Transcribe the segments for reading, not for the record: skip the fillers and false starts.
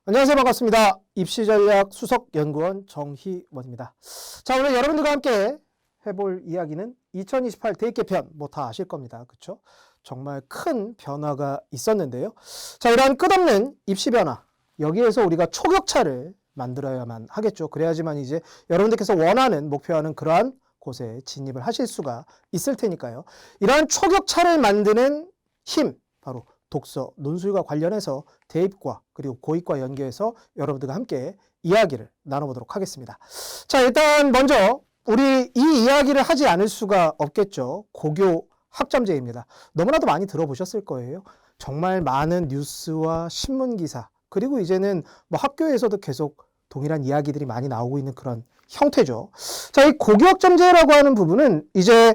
안녕하세요. 반갑습니다. 입시전략 수석연구원 정희원입니다. 자, 오늘 여러분들과 함께 해볼 이야기는 2028 대입개편, 뭐 다 아실 겁니다. 그렇죠? 정말 큰 변화가 있었는데요. 자, 이러한 끝없는 입시 변화, 여기에서 우리가 초격차를 만들어야만 하겠죠. 그래야지만 이제 여러분들께서 원하는, 목표하는 그러한 곳에 진입을 하실 수가 있을 테니까요. 이러한 초격차를 만드는 힘, 바로 독서, 논술과 관련해서 대입과 그리고 고입과 연계해서 여러분들과 함께 이야기를 나눠보도록 하겠습니다. 자, 일단 먼저 우리 이 이야기를 하지 않을 수가 없겠죠. 고교 학점제입니다. 너무나도 많이 들어보셨을 거예요. 정말 많은 뉴스와 신문기사, 그리고 이제는 뭐 학교에서도 계속 동일한 이야기들이 많이 나오고 있는 그런 형태죠. 자, 이 고교 학점제라고 하는 부분은 이제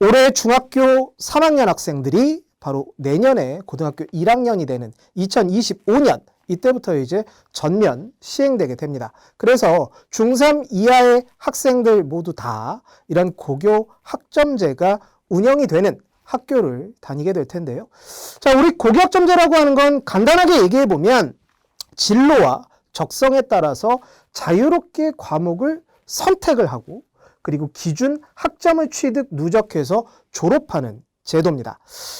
올해 중학교 3학년 학생들이 바로 내년에 고등학교 1학년이 되는 2025년 이때부터 이제 전면 시행되게 됩니다. 그래서 중3 이하의 학생들 모두 다 이런 고교 학점제가 운영이 되는 학교를 다니게 될 텐데요. 자, 우리 고교 학점제라고 하는 건 간단하게 얘기해 보면 진로와 적성에 따라서 자유롭게 과목을 선택을 하고 그리고 기준 학점을 취득 누적해서 졸업하는 제도입니다.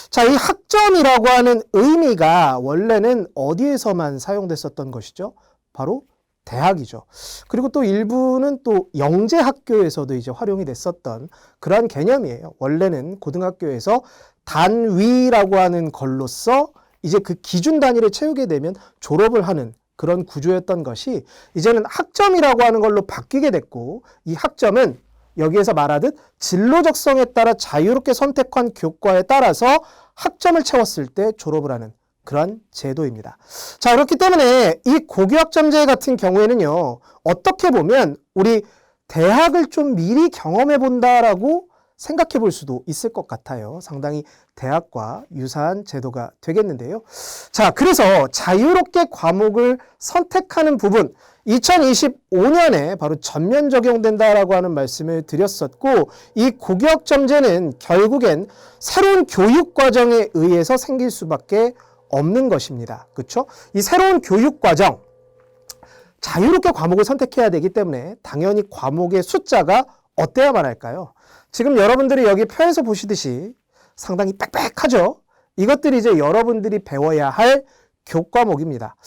자, 이 학점이라고 하는 의미가 원래는 어디에서만 사용됐었던 것이죠? 바로 대학이죠. 그리고 또 일부는 또 영재학교에서도 이제 활용이 됐었던 그러한 개념이에요. 원래는 고등학교에서 단위라고 하는 걸로써 이제 그 기준 단위를 채우게 되면 졸업을 하는 그런 구조였던 것이 이제는 학점이라고 하는 걸로 바뀌게 됐고, 이 학점은 여기에서 말하듯 진로 적성에 따라 자유롭게 선택한 교과에 따라서 학점을 채웠을 때 졸업을 하는 그런 제도입니다. 자, 그렇기 때문에 이 고교학점제 같은 경우에는요, 어떻게 보면 우리 대학을 좀 미리 경험해 본다라고 생각해 볼 수도 있을 것 같아요. 상당히 대학과 유사한 제도가 되겠는데요. 자, 그래서 자유롭게 과목을 선택하는 부분, 2025년에 바로 전면 적용된다라고 하는 말씀을 드렸었고, 이 고교학점제는 결국엔 새로운 교육과정에 의해서 생길 수밖에 없는 것입니다. 그렇죠? 이 새로운 교육과정, 자유롭게 과목을 선택해야 되기 때문에 당연히 과목의 숫자가 어때야만 할까요? 지금 여러분들이 여기 표에서 보시듯이 상당히 빽빽하죠? 이것들이 이제 여러분들이 배워야 할 교과목입니다.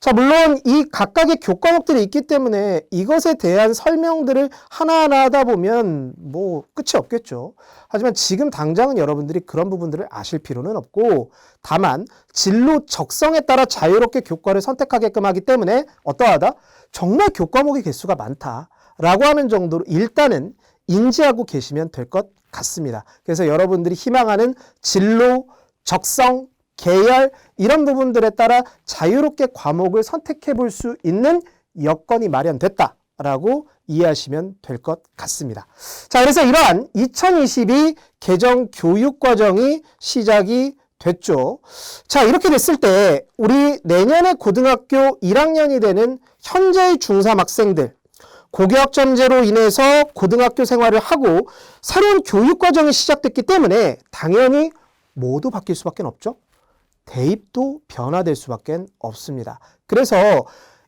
자, 물론 이 각각의 교과목들이 있기 때문에 이것에 대한 설명들을 하나하나 하다 보면 뭐 끝이 없겠죠. 하지만 지금 당장은 여러분들이 그런 부분들을 아실 필요는 없고, 다만 진로 적성에 따라 자유롭게 교과를 선택하게끔 하기 때문에 어떠하다? 정말 교과목의 개수가 많다라고 하는 정도로 일단은 인지하고 계시면 될 것 같습니다. 그래서 여러분들이 희망하는 진로, 적성, 계열 이런 부분들에 따라 자유롭게 과목을 선택해 볼 수 있는 여건이 마련됐다라고 이해하시면 될 것 같습니다. 자, 그래서 이러한 2022 개정 교육과정이 시작이 됐죠. 자, 이렇게 됐을 때 우리 내년에 고등학교 1학년이 되는 현재의 중3 학생들, 고교학점제로 인해서 고등학교 생활을 하고 새로운 교육과정이 시작됐기 때문에 당연히 모두 바뀔 수밖에 없죠. 대입도 변화될 수밖에 없습니다. 그래서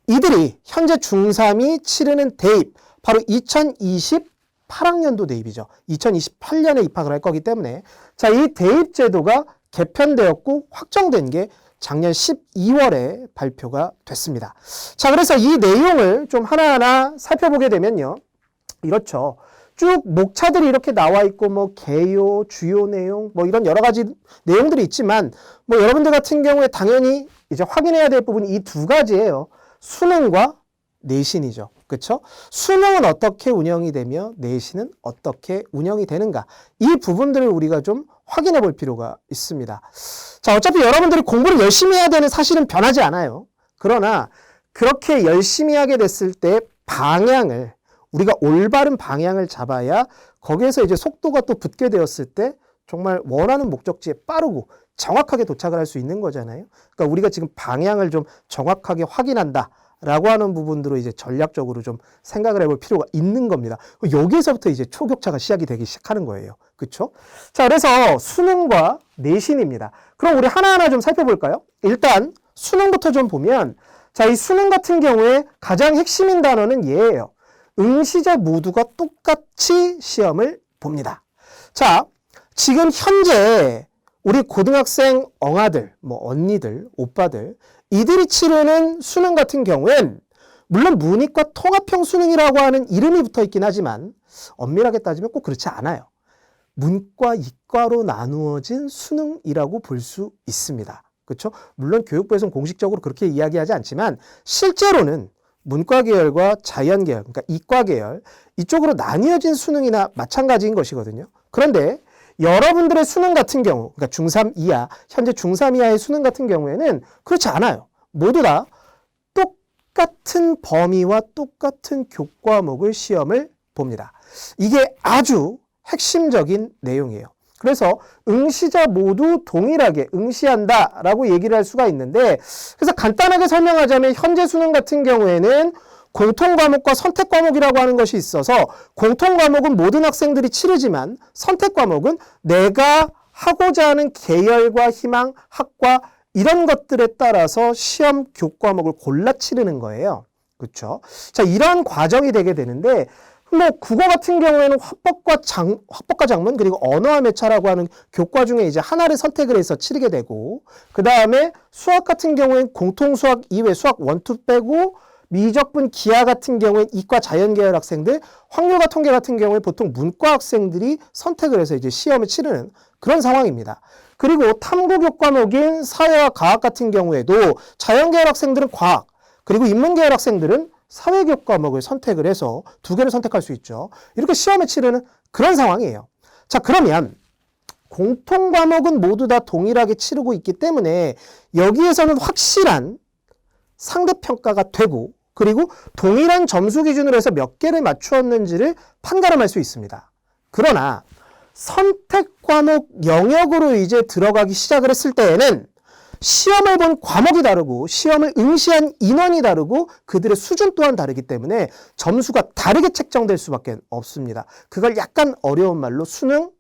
이들이 현재 중3이 치르는 대입, 바로 2028학년도 대입이죠. 2028년에 입학을 할 거기 때문에 자, 이 대입 제도가 개편되었고 확정된 게 작년 12월에 발표가 됐습니다. 자, 그래서 이 내용을 좀 하나하나 살펴보게 되면요. 이렇죠. 쭉 목차들이 이렇게 나와 있고, 뭐, 개요, 주요 내용, 뭐, 이런 여러 가지 내용들이 있지만, 뭐, 여러분들 같은 경우에 당연히 이제 확인해야 될 부분이 이 두 가지예요. 수능과 내신이죠. 그쵸? 수능은 어떻게 운영이 되며, 내신은 어떻게 운영이 되는가. 이 부분들을 우리가 좀 확인해 볼 필요가 있습니다. 자, 어차피 여러분들이 공부를 열심히 해야 되는 사실은 변하지 않아요. 그러나, 그렇게 열심히 하게 됐을 때 방향을, 우리가 올바른 방향을 잡아야 거기에서 이제 속도가 또 붙게 되었을 때 정말 원하는 목적지에 빠르고 정확하게 도착을 할 수 있는 거잖아요. 그러니까 우리가 지금 방향을 좀 정확하게 확인한다라고 하는 부분들로 이제 전략적으로 좀 생각을 해볼 필요가 있는 겁니다. 여기에서부터 이제 초격차가 시작이 되기 시작하는 거예요. 그렇죠? 자, 그래서 수능과 내신입니다. 그럼 우리 하나하나 좀 살펴볼까요? 일단 수능부터 좀 보면 자, 이 수능 같은 경우에 가장 핵심인 단어는 얘예요. 응시자 모두가 똑같이 시험을 봅니다. 자, 지금 현재 우리 고등학생 엉아들, 뭐 언니들, 오빠들 이들이 치르는 수능 같은 경우엔 물론 문이과 통합형 수능이라고 하는 이름이 붙어 있긴 하지만 엄밀하게 따지면 꼭 그렇지 않아요. 문과, 이과로 나누어진 수능이라고 볼 수 있습니다. 그렇죠? 물론 교육부에서는 공식적으로 그렇게 이야기하지 않지만 실제로는 문과 계열과 자연 계열, 그러니까 이과 계열 이쪽으로 나뉘어진 수능이나 마찬가지인 것이거든요. 그런데 여러분들의 수능 같은 경우, 그러니까 중3 이하, 현재 중3 이하의 수능 같은 경우에는 그렇지 않아요. 모두 다 똑같은 범위와 똑같은 교과목을 시험을 봅니다. 이게 아주 핵심적인 내용이에요. 그래서 응시자 모두 동일하게 응시한다라고 얘기를 할 수가 있는데, 그래서 간단하게 설명하자면 현재 수능 같은 경우에는 공통과목과 선택과목이라고 하는 것이 있어서 공통과목은 모든 학생들이 치르지만 선택과목은 내가 하고자 하는 계열과 희망, 학과 이런 것들에 따라서 시험 교과목을 골라 치르는 거예요. 그렇죠? 자, 이런 과정이 되게 되는데 뭐 국어 같은 경우에는 화법과 장문 그리고 언어와 매차라고 하는 교과 중에 이제 하나를 선택을 해서 치르게 되고, 그 다음에 수학 같은 경우에는 공통 수학 이외 수학 1, 2 빼고 미적분 기하 같은 경우엔 이과 자연 계열 학생들, 확률과 통계 같은 경우에 보통 문과 학생들이 선택을 해서 이제 시험을 치르는 그런 상황입니다. 그리고 탐구 교과목인 사회와 과학 같은 경우에도 자연 계열 학생들은 과학, 그리고 인문 계열 학생들은 사회 교과목을 선택을 해서 두 개를 선택할 수 있죠. 이렇게 시험을 치르는 그런 상황이에요. 자, 그러면 공통 과목은 모두 다 동일하게 치르고 있기 때문에 여기에서는 확실한 상대평가가 되고, 그리고 동일한 점수 기준으로 해서 몇 개를 맞추었는지를 판가름할 수 있습니다. 그러나 선택 과목 영역으로 이제 들어가기 시작을 했을 때에는 시험을 본 과목이 다르고 시험을 응시한 인원이 다르고 그들의 수준 또한 다르기 때문에 점수가 다르게 책정될 수밖에 없습니다. 그걸 약간 어려운 말로 수능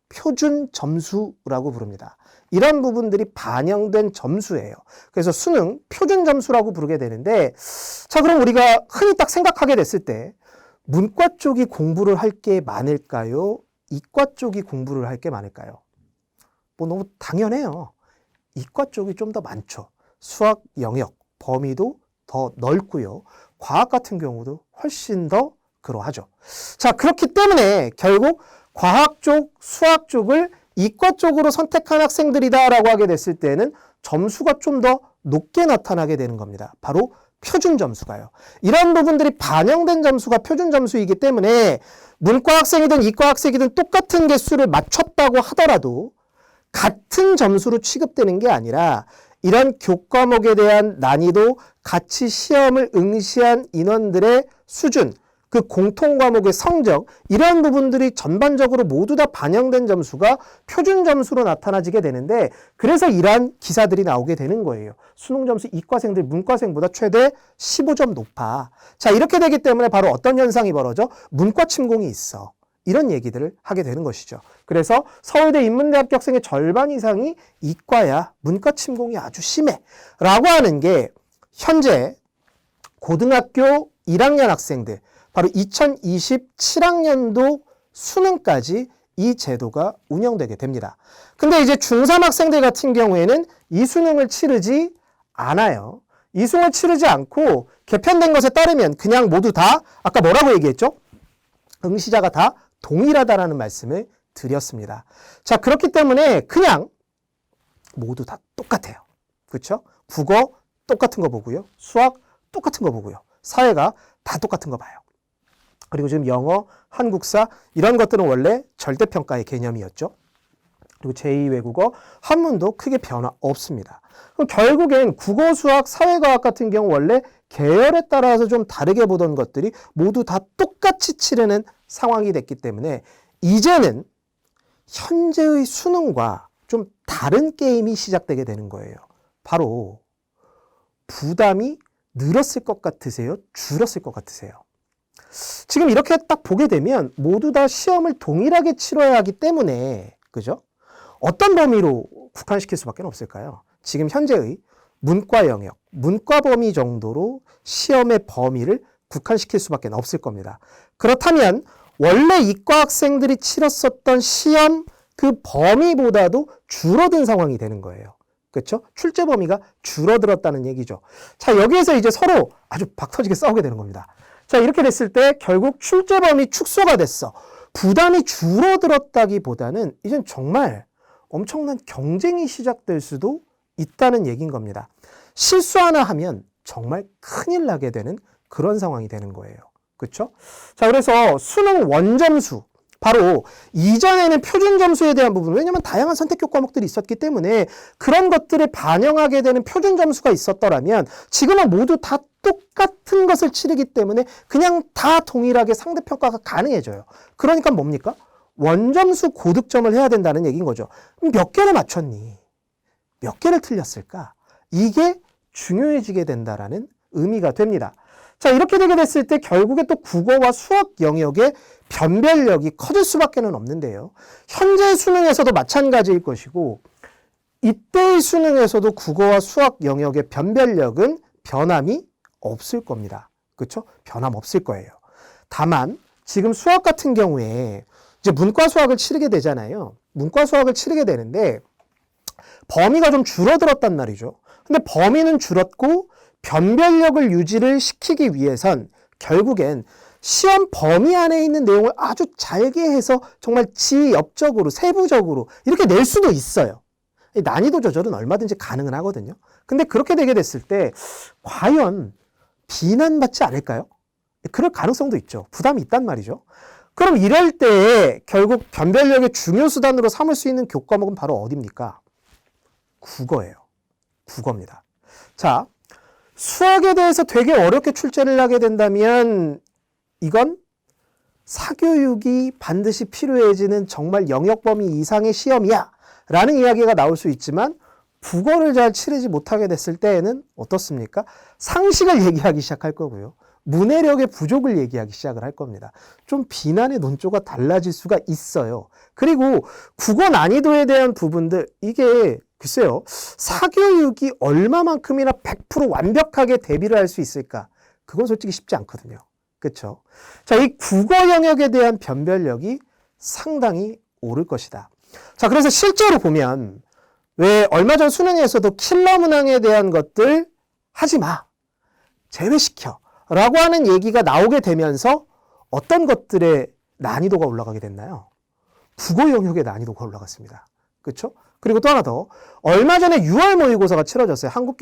표준 점수라고 부릅니다. 이런 부분들이 반영된 점수예요. 그래서 수능 표준 점수라고 부르게 되는데, 자, 그럼 우리가 흔히 딱 생각하게 됐을 때 문과 쪽이 공부를 할 게 많을까요? 이과 쪽이 공부를 할 게 많을까요? 뭐 너무 당연해요. 이과 쪽이 좀 더 많죠. 수학 영역, 범위도 더 넓고요. 과학 같은 경우도 훨씬 더 그러하죠. 자, 그렇기 때문에 결국 과학 쪽, 수학 쪽을 이과 쪽으로 선택한 학생들이다라고 하게 됐을 때는 점수가 좀 더 높게 나타나게 되는 겁니다. 바로 표준 점수가요. 이런 부분들이 반영된 점수가 표준 점수이기 때문에 문과 학생이든 이과 학생이든 똑같은 개수를 맞췄다고 하더라도 같은 점수로 취급되는 게 아니라 이런 교과목에 대한 난이도, 같이 시험을 응시한 인원들의 수준, 그 공통 과목의 성적, 이런 부분들이 전반적으로 모두 다 반영된 점수가 표준 점수로 나타나지게 되는데, 그래서 이러한 기사들이 나오게 되는 거예요. 수능 점수 이과생들 문과생보다 최대 15점 높아. 자, 이렇게 되기 때문에 바로 어떤 현상이 벌어져? 문과 침공이 있어. 이런 얘기들을 하게 되는 것이죠. 그래서 서울대 인문대 합격생의 절반 이상이 이과야, 문과 침공이 아주 심해 라고 하는 게 현재 고등학교 1학년 학생들, 바로 2027학년도 수능까지 이 제도가 운영되게 됩니다. 근데 이제 중3 학생들 같은 경우에는 이 수능을 치르지 않아요. 이 수능을 치르지 않고 개편된 것에 따르면 그냥 모두 다 아까 뭐라고 얘기했죠? 응시자가 다 동일하다라는 말씀을 드렸습니다. 자, 그렇기 때문에 그냥 모두 다 똑같아요. 그렇죠? 국어 똑같은 거 보고요. 수학 똑같은 거 보고요. 사회가 다 똑같은 거 봐요. 그리고 지금 영어, 한국사 이런 것들은 원래 절대평가의 개념이었죠. 그리고 제2외국어, 한문도 크게 변화 없습니다. 그럼 결국엔 국어, 수학, 사회과학 같은 경우 원래 계열에 따라서 좀 다르게 보던 것들이 모두 다 똑같이 치르는 상황이 됐기 때문에 이제는 현재의 수능과 좀 다른 게임이 시작되게 되는 거예요. 바로 부담이 늘었을 것 같으세요? 줄었을 것 같으세요? 지금 이렇게 딱 보게 되면 모두 다 시험을 동일하게 치러야 하기 때문에, 그죠? 어떤 범위로 국한시킬 수밖에 없을까요? 지금 현재의 문과 영역, 문과 범위 정도로 시험의 범위를 국한시킬 수밖에 없을 겁니다. 그렇다면 원래 이과 학생들이 치렀었던 시험 그 범위보다도 줄어든 상황이 되는 거예요. 그렇죠? 출제 범위가 줄어들었다는 얘기죠. 자, 여기에서 이제 서로 아주 박터지게 싸우게 되는 겁니다. 자, 이렇게 됐을 때 결국 출제 범위 축소가 됐어. 부담이 줄어들었다기보다는 이젠 정말 엄청난 경쟁이 시작될 수도 있다는 얘기인 겁니다. 실수 하나 하면 정말 큰일 나게 되는 그런 상황이 되는 거예요. 그렇죠? 자, 그래서 수능 원점수, 바로 이전에는 표준 점수에 대한 부분, 왜냐하면 다양한 선택형 과목들이 있었기 때문에 그런 것들을 반영하게 되는 표준 점수가 있었더라면 지금은 모두 다 똑같은 것을 치르기 때문에 그냥 다 동일하게 상대평가가 가능해져요. 그러니까 뭡니까? 원점수 고득점을 해야 된다는 얘기인 거죠. 몇 개를 맞췄니? 몇 개를 틀렸을까? 이게 중요해지게 된다라는 의미가 됩니다. 자, 이렇게 되게 됐을 때 결국에 또 국어와 수학 영역의 변별력이 커질 수밖에 없는데요. 현재 수능에서도 마찬가지일 것이고 이때의 수능에서도 국어와 수학 영역의 변별력은 변함이 없을 겁니다. 그렇죠? 변함 없을 거예요. 다만 지금 수학 같은 경우에 이제 문과 수학을 치르게 되잖아요. 문과 수학을 치르게 되는데 범위가 좀 줄어들었단 말이죠. 근데 범위는 줄었고 변별력을 유지를 시키기 위해선 결국엔 시험 범위 안에 있는 내용을 아주 잘게 해서 정말 지엽적으로 세부적으로 이렇게 낼 수도 있어요. 난이도 조절은 얼마든지 가능은 하거든요. 근데 그렇게 되게 됐을 때 과연 비난받지 않을까요? 그럴 가능성도 있죠. 부담이 있단 말이죠. 그럼 이럴 때 결국 변별력의 중요 수단으로 삼을 수 있는 교과목은 바로 어디입니까? 국어예요. 국어입니다. 자, 수학에 대해서 되게 어렵게 출제를 하게 된다면 이건 사교육이 반드시 필요해지는 정말 영역 범위 이상의 시험이야 라는 이야기가 나올 수 있지만 국어를 잘 치르지 못하게 됐을 때에는 어떻습니까? 상식을 얘기하기 시작할 거고요. 문해력의 부족을 얘기하기 시작을 할 겁니다. 좀 비난의 논조가 달라질 수가 있어요. 그리고 국어 난이도에 대한 부분들, 이게 글쎄요, 사교육이 얼마만큼이나 100% 완벽하게 대비를 할 수 있을까? 그건 솔직히 쉽지 않거든요. 그렇죠? 자, 이 국어 영역에 대한 변별력이 상당히 오를 것이다. 자, 그래서 실제로 보면 왜 얼마 전 수능에서도 킬러 문항에 대한 것들 하지 마, 제외시켜 라고 하는 얘기가 나오게 되면서 어떤 것들의 난이도가 올라가게 됐나요? 국어 영역의 난이도가 올라갔습니다. 그렇죠? 그리고 또 하나 더, 얼마 전에 6월 모의고사가 치러졌어요. 한국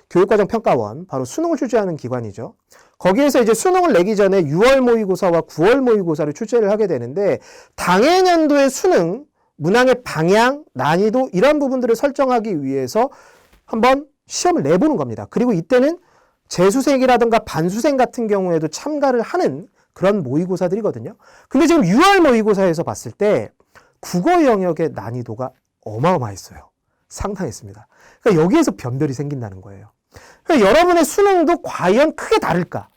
교육과정평가원, 바로 수능을 출제하는 기관이죠. 거기에서 이제 수능을 내기 전에 6월 모의고사와 9월 모의고사를 출제를 하게 되는데 당해년도의 수능 문항의 방향, 난이도 이런 부분들을 설정하기 위해서 한번 시험을 내보는 겁니다. 그리고 이때는 재수생이라든가 반수생 같은 경우에도 참가를 하는 그런 모의고사들이거든요. 근데 지금 6월 모의고사에서 봤을 때 국어 영역의 난이도가 어마어마했어요. 상당했습니다. 그러니까 여기에서 변별이 생긴다는 거예요. 그러니까 여러분의 수능도 과연 크게 다를까?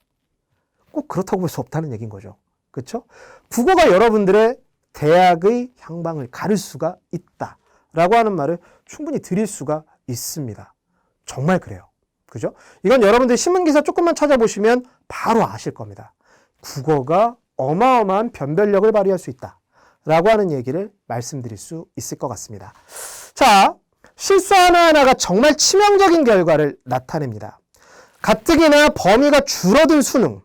꼭 그렇다고 볼 수 없다는 얘기인 거죠. 그렇죠? 국어가 여러분들의 대학의 향방을 가를 수가 있다라고 하는 말을 충분히 드릴 수가 있습니다. 정말 그래요. 그죠? 이건 여러분들 신문기사 조금만 찾아보시면 바로 아실 겁니다. 국어가 어마어마한 변별력을 발휘할 수 있다라고 하는 얘기를 말씀드릴 수 있을 것 같습니다. 자, 실수 하나하나가 정말 치명적인 결과를 나타냅니다. 가뜩이나 범위가 줄어든 수능.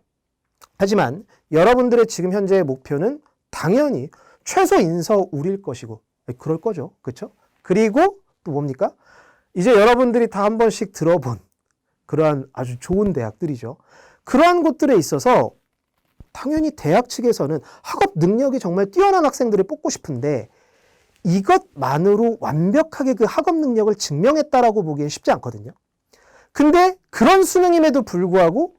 하지만 여러분들의 지금 현재의 목표는 당연히 최소 인서울일 것이고 그럴 거죠. 그렇죠? 그리고 또 뭡니까? 이제 여러분들이 다 한 번씩 들어본 그러한 아주 좋은 대학들이죠. 그러한 곳들에 있어서 당연히 대학 측에서는 학업 능력이 정말 뛰어난 학생들을 뽑고 싶은데 이것만으로 완벽하게 그 학업 능력을 증명했다라고 보기엔 쉽지 않거든요. 근데 그런 수능임에도 불구하고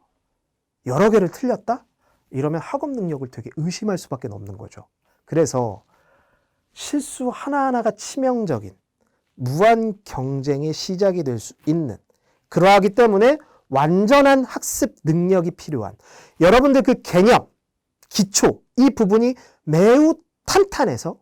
여러 개를 틀렸다? 이러면 학업 능력을 되게 의심할 수밖에 없는 거죠. 그래서 실수 하나하나가 치명적인 무한 경쟁의 시작이 될 수 있는, 그러하기 때문에 완전한 학습 능력이 필요한, 여러분들 그 개념, 기초, 이 부분이 매우 탄탄해서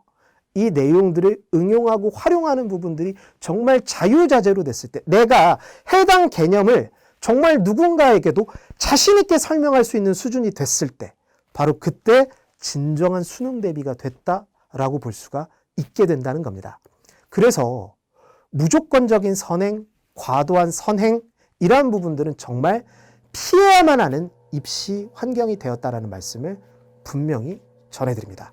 이 내용들을 응용하고 활용하는 부분들이 정말 자유자재로 됐을 때, 내가 해당 개념을 정말 누군가에게도 자신 있게 설명할 수 있는 수준이 됐을 때, 바로 그때 진정한 수능 대비가 됐다라고 볼 수가 있게 된다는 겁니다. 그래서 무조건적인 선행, 과도한 선행, 이러한 부분들은 정말 피해야만 하는 입시 환경이 되었다라는 말씀을 분명히 전해드립니다.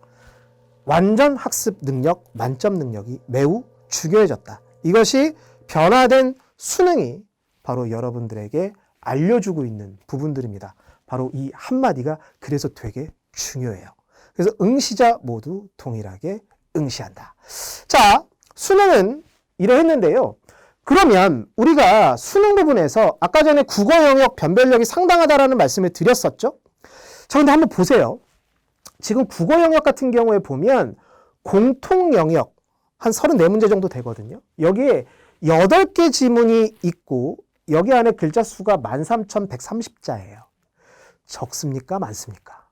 완전 학습 능력, 만점 능력이 매우 중요해졌다. 이것이 변화된 수능이 바로 여러분들에게 알려주고 있는 부분들입니다. 바로 이 한마디가 그래서 되게 중요해요. 그래서 응시자 모두 동일하게 응시한다. 자, 수능은 이러했는데요. 그러면 우리가 수능 부분에서 아까 전에 국어 영역 변별력이 상당하다라는 말씀을 드렸었죠. 자, 근데 한번 보세요. 지금 국어 영역 같은 경우에 보면 공통 영역 한 34문제 정도 되거든요. 여기에 8개 지문이 있고 여기 안에 글자 수가 13,130자예요. 적습니까? 많습니까?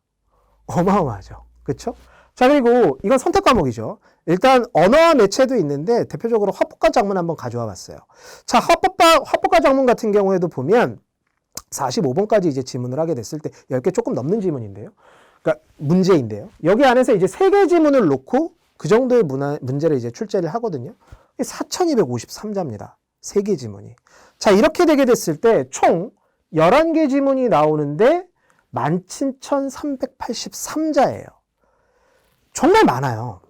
어마어마하죠. 그렇죠? 자, 그리고 이건 선택 과목이죠. 일단 언어와 매체도 있는데 대표적으로 화법과 작문 한번 가져와 봤어요. 자, 화법과 작문 같은 경우에도 보면 45번까지 이제 지문을 하게 됐을 때 10개 조금 넘는 지문인데요. 그러니까 문제인데요. 여기 안에서 이제 3개 지문을 놓고 그 정도의 문제를 이제 출제를 하거든요. 4,253자입니다. 3개 지문이. 자, 이렇게 되게 됐을 때 총 11개 지문이 나오는데 17,383자예요. 정말 많아요.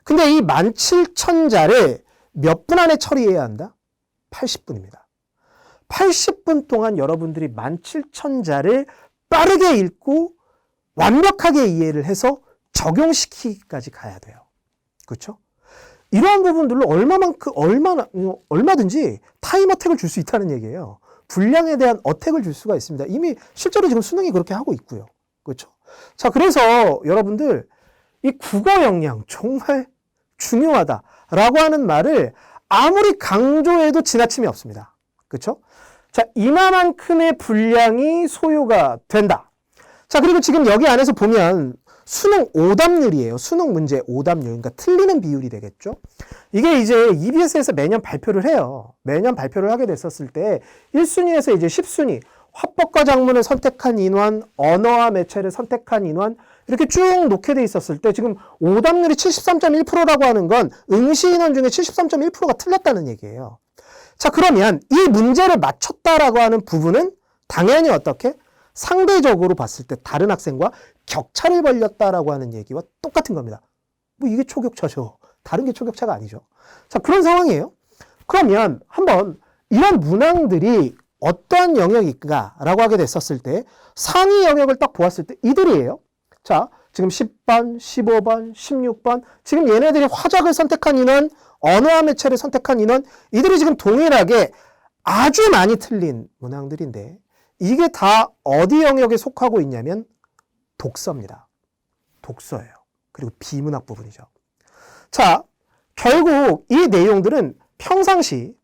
근데 이 17,000자를 몇 분 안에 처리해야 한다? 80분입니다. 80분 동안 여러분들이 17,000자를 빠르게 읽고 완벽하게 이해를 해서 적용시키기까지 가야 돼요. 그렇죠? 이러한 부분들로 얼마든지 타임 어택을 줄 수 있다는 얘기예요. 분량에 대한 어택을 줄 수가 있습니다. 이미 실제로 지금 수능이 그렇게 하고 있고요. 그렇죠? 자, 그래서 여러분들 이 국어 역량 정말 중요하다라고 하는 말을 아무리 강조해도 지나침이 없습니다. 그렇죠? 자, 이만큼의 분량이 소요가 된다. 자, 그리고 지금 여기 안에서 보면 수능 오답률이에요. 수능 문제 오답률. 그러니까 틀리는 비율이 되겠죠. 이게 이제 EBS에서 매년 발표를 해요. 매년 발표를 하게 됐었을 때 1순위에서 이제 10순위, 화법과 작문을 선택한 인원, 언어와 매체를 선택한 인원, 이렇게 쭉 놓게 돼 있었을 때 지금 오답률이 73.1%라고 하는 건 응시 인원 중에 73.1%가 틀렸다는 얘기예요. 자, 그러면 이 문제를 맞췄다라고 하는 부분은 당연히 어떻게? 상대적으로 봤을 때 다른 학생과 격차를 벌렸다라고 하는 얘기와 똑같은 겁니다. 뭐 이게 초격차죠. 다른 게 초격차가 아니죠. 자, 그런 상황이에요. 그러면 한번 이런 문항들이 어떠한 영역일까라고 하게 됐었을 때 상위 영역을 딱 보았을 때 이들이에요. 자, 지금 10번, 15번, 16번 지금 얘네들이 화작을 선택한 인원, 언어와 매체를 선택한 인원 이들이 지금 동일하게 아주 많이 틀린 문항들인데 이게 다 어디 영역에 속하고 있냐면 독서입니다. 독서예요. 그리고 비문학 부분이죠. 자, 결국 이 내용들은 평상시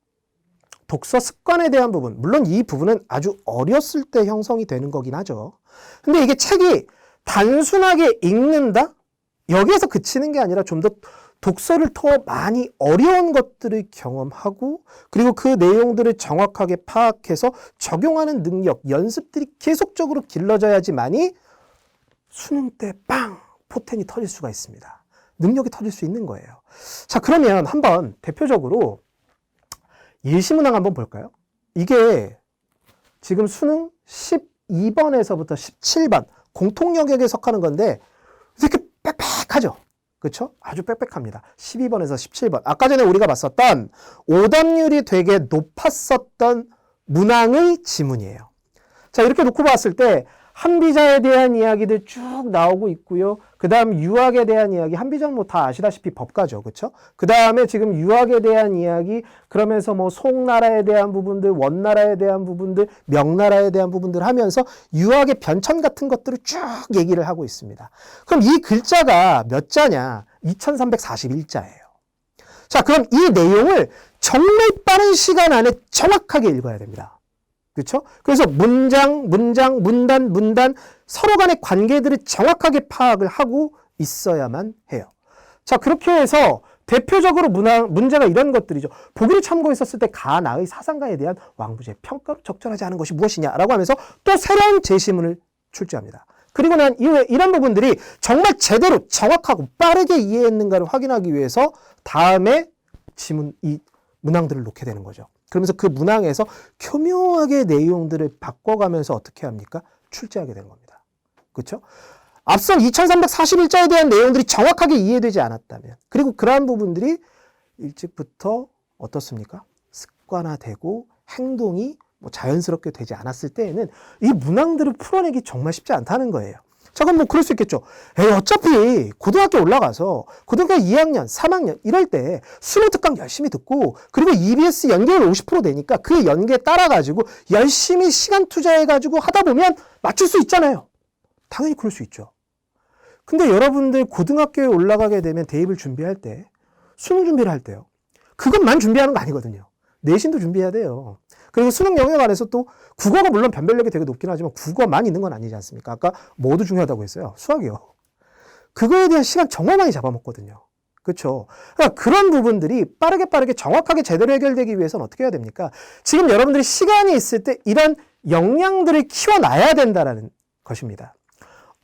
독서 습관에 대한 부분, 물론 이 부분은 아주 어렸을 때 형성이 되는 거긴 하죠. 근데 이게 책이 단순하게 읽는다? 여기에서 그치는 게 아니라 좀 더 독서를 더 많이 어려운 것들을 경험하고 그리고 그 내용들을 정확하게 파악해서 적용하는 능력, 연습들이 계속적으로 길러져야지만이 수능 때 빵! 포텐이 터질 수가 있습니다. 능력이 터질 수 있는 거예요. 자, 그러면 한번 대표적으로 예시문항 한번 볼까요? 이게 지금 수능 12번에서부터 17번 공통 영역에 속하는 건데 이렇게 빽빽하죠? 그렇죠? 아주 빽빽합니다. 12번에서 17번. 아까 전에 우리가 봤었던 오답률이 되게 높았었던 문항의 지문이에요. 자, 이렇게 놓고 봤을 때 한비자에 대한 이야기들 쭉 나오고 있고요. 그 다음 유학에 대한 이야기, 한비자는 뭐 다 아시다시피 법가죠. 그렇죠? 그 다음에 지금 유학에 대한 이야기, 그러면서 뭐 송나라에 대한 부분들, 원나라에 대한 부분들, 명나라에 대한 부분들 하면서 유학의 변천 같은 것들을 쭉 얘기를 하고 있습니다. 그럼 이 글자가 몇 자냐? 2341자예요. 자, 그럼 이 내용을 정말 빠른 시간 안에 정확하게 읽어야 됩니다. 그렇죠? 그래서 문장, 문단 서로 간의 관계들을 정확하게 파악을 하고 있어야만 해요. 자, 그렇게 해서 대표적으로 문제가 이런 것들이죠. 보기를 참고했었을 때 가나의 사상가에 대한 왕부제의 평가로 적절하지 않은 것이 무엇이냐라고 하면서 또 새로운 제시문을 출제합니다. 그리고 난 이후에 이런 부분들이 정말 제대로 정확하고 빠르게 이해했는가를 확인하기 위해서 다음에 이 문항들을 놓게 되는 거죠. 그러면서 그 문항에서 교묘하게 내용들을 바꿔가면서 어떻게 합니까? 출제하게 되는 겁니다. 그렇죠? 앞선 2341자에 대한 내용들이 정확하게 이해되지 않았다면, 그리고 그러한 부분들이 일찍부터 어떻습니까? 습관화되고 행동이 자연스럽게 되지 않았을 때에는 이 문항들을 풀어내기 정말 쉽지 않다는 거예요. 자, 그럼 그럴 수 있겠죠. 어차피 고등학교 올라가서 고등학교 2학년, 3학년 이럴 때 수능 특강 열심히 듣고, 그리고 EBS 연계율 50% 되니까 그 연계에 따라가지고 열심히 시간 투자해가지고 하다 보면 맞출 수 있잖아요. 당연히 그럴 수 있죠. 근데 여러분들 고등학교에 올라가게 되면 대입을 준비할 때, 수능 준비를 할 때요, 그것만 준비하는 거 아니거든요. 내신도 준비해야 돼요. 그리고 수능 영역 안에서 또 국어가 물론 변별력이 되게 높긴 하지만 국어만 있는 건 아니지 않습니까? 아까 뭐도 중요하다고 했어요? 수학이요. 그거에 대한 시간 정말 많이 잡아먹거든요. 그렇죠? 그러니까 그런 부분들이 빠르게 정확하게 제대로 해결되기 위해서는 어떻게 해야 됩니까? 지금 여러분들이 시간이 있을 때 이런 역량들을 키워놔야 된다는 것입니다.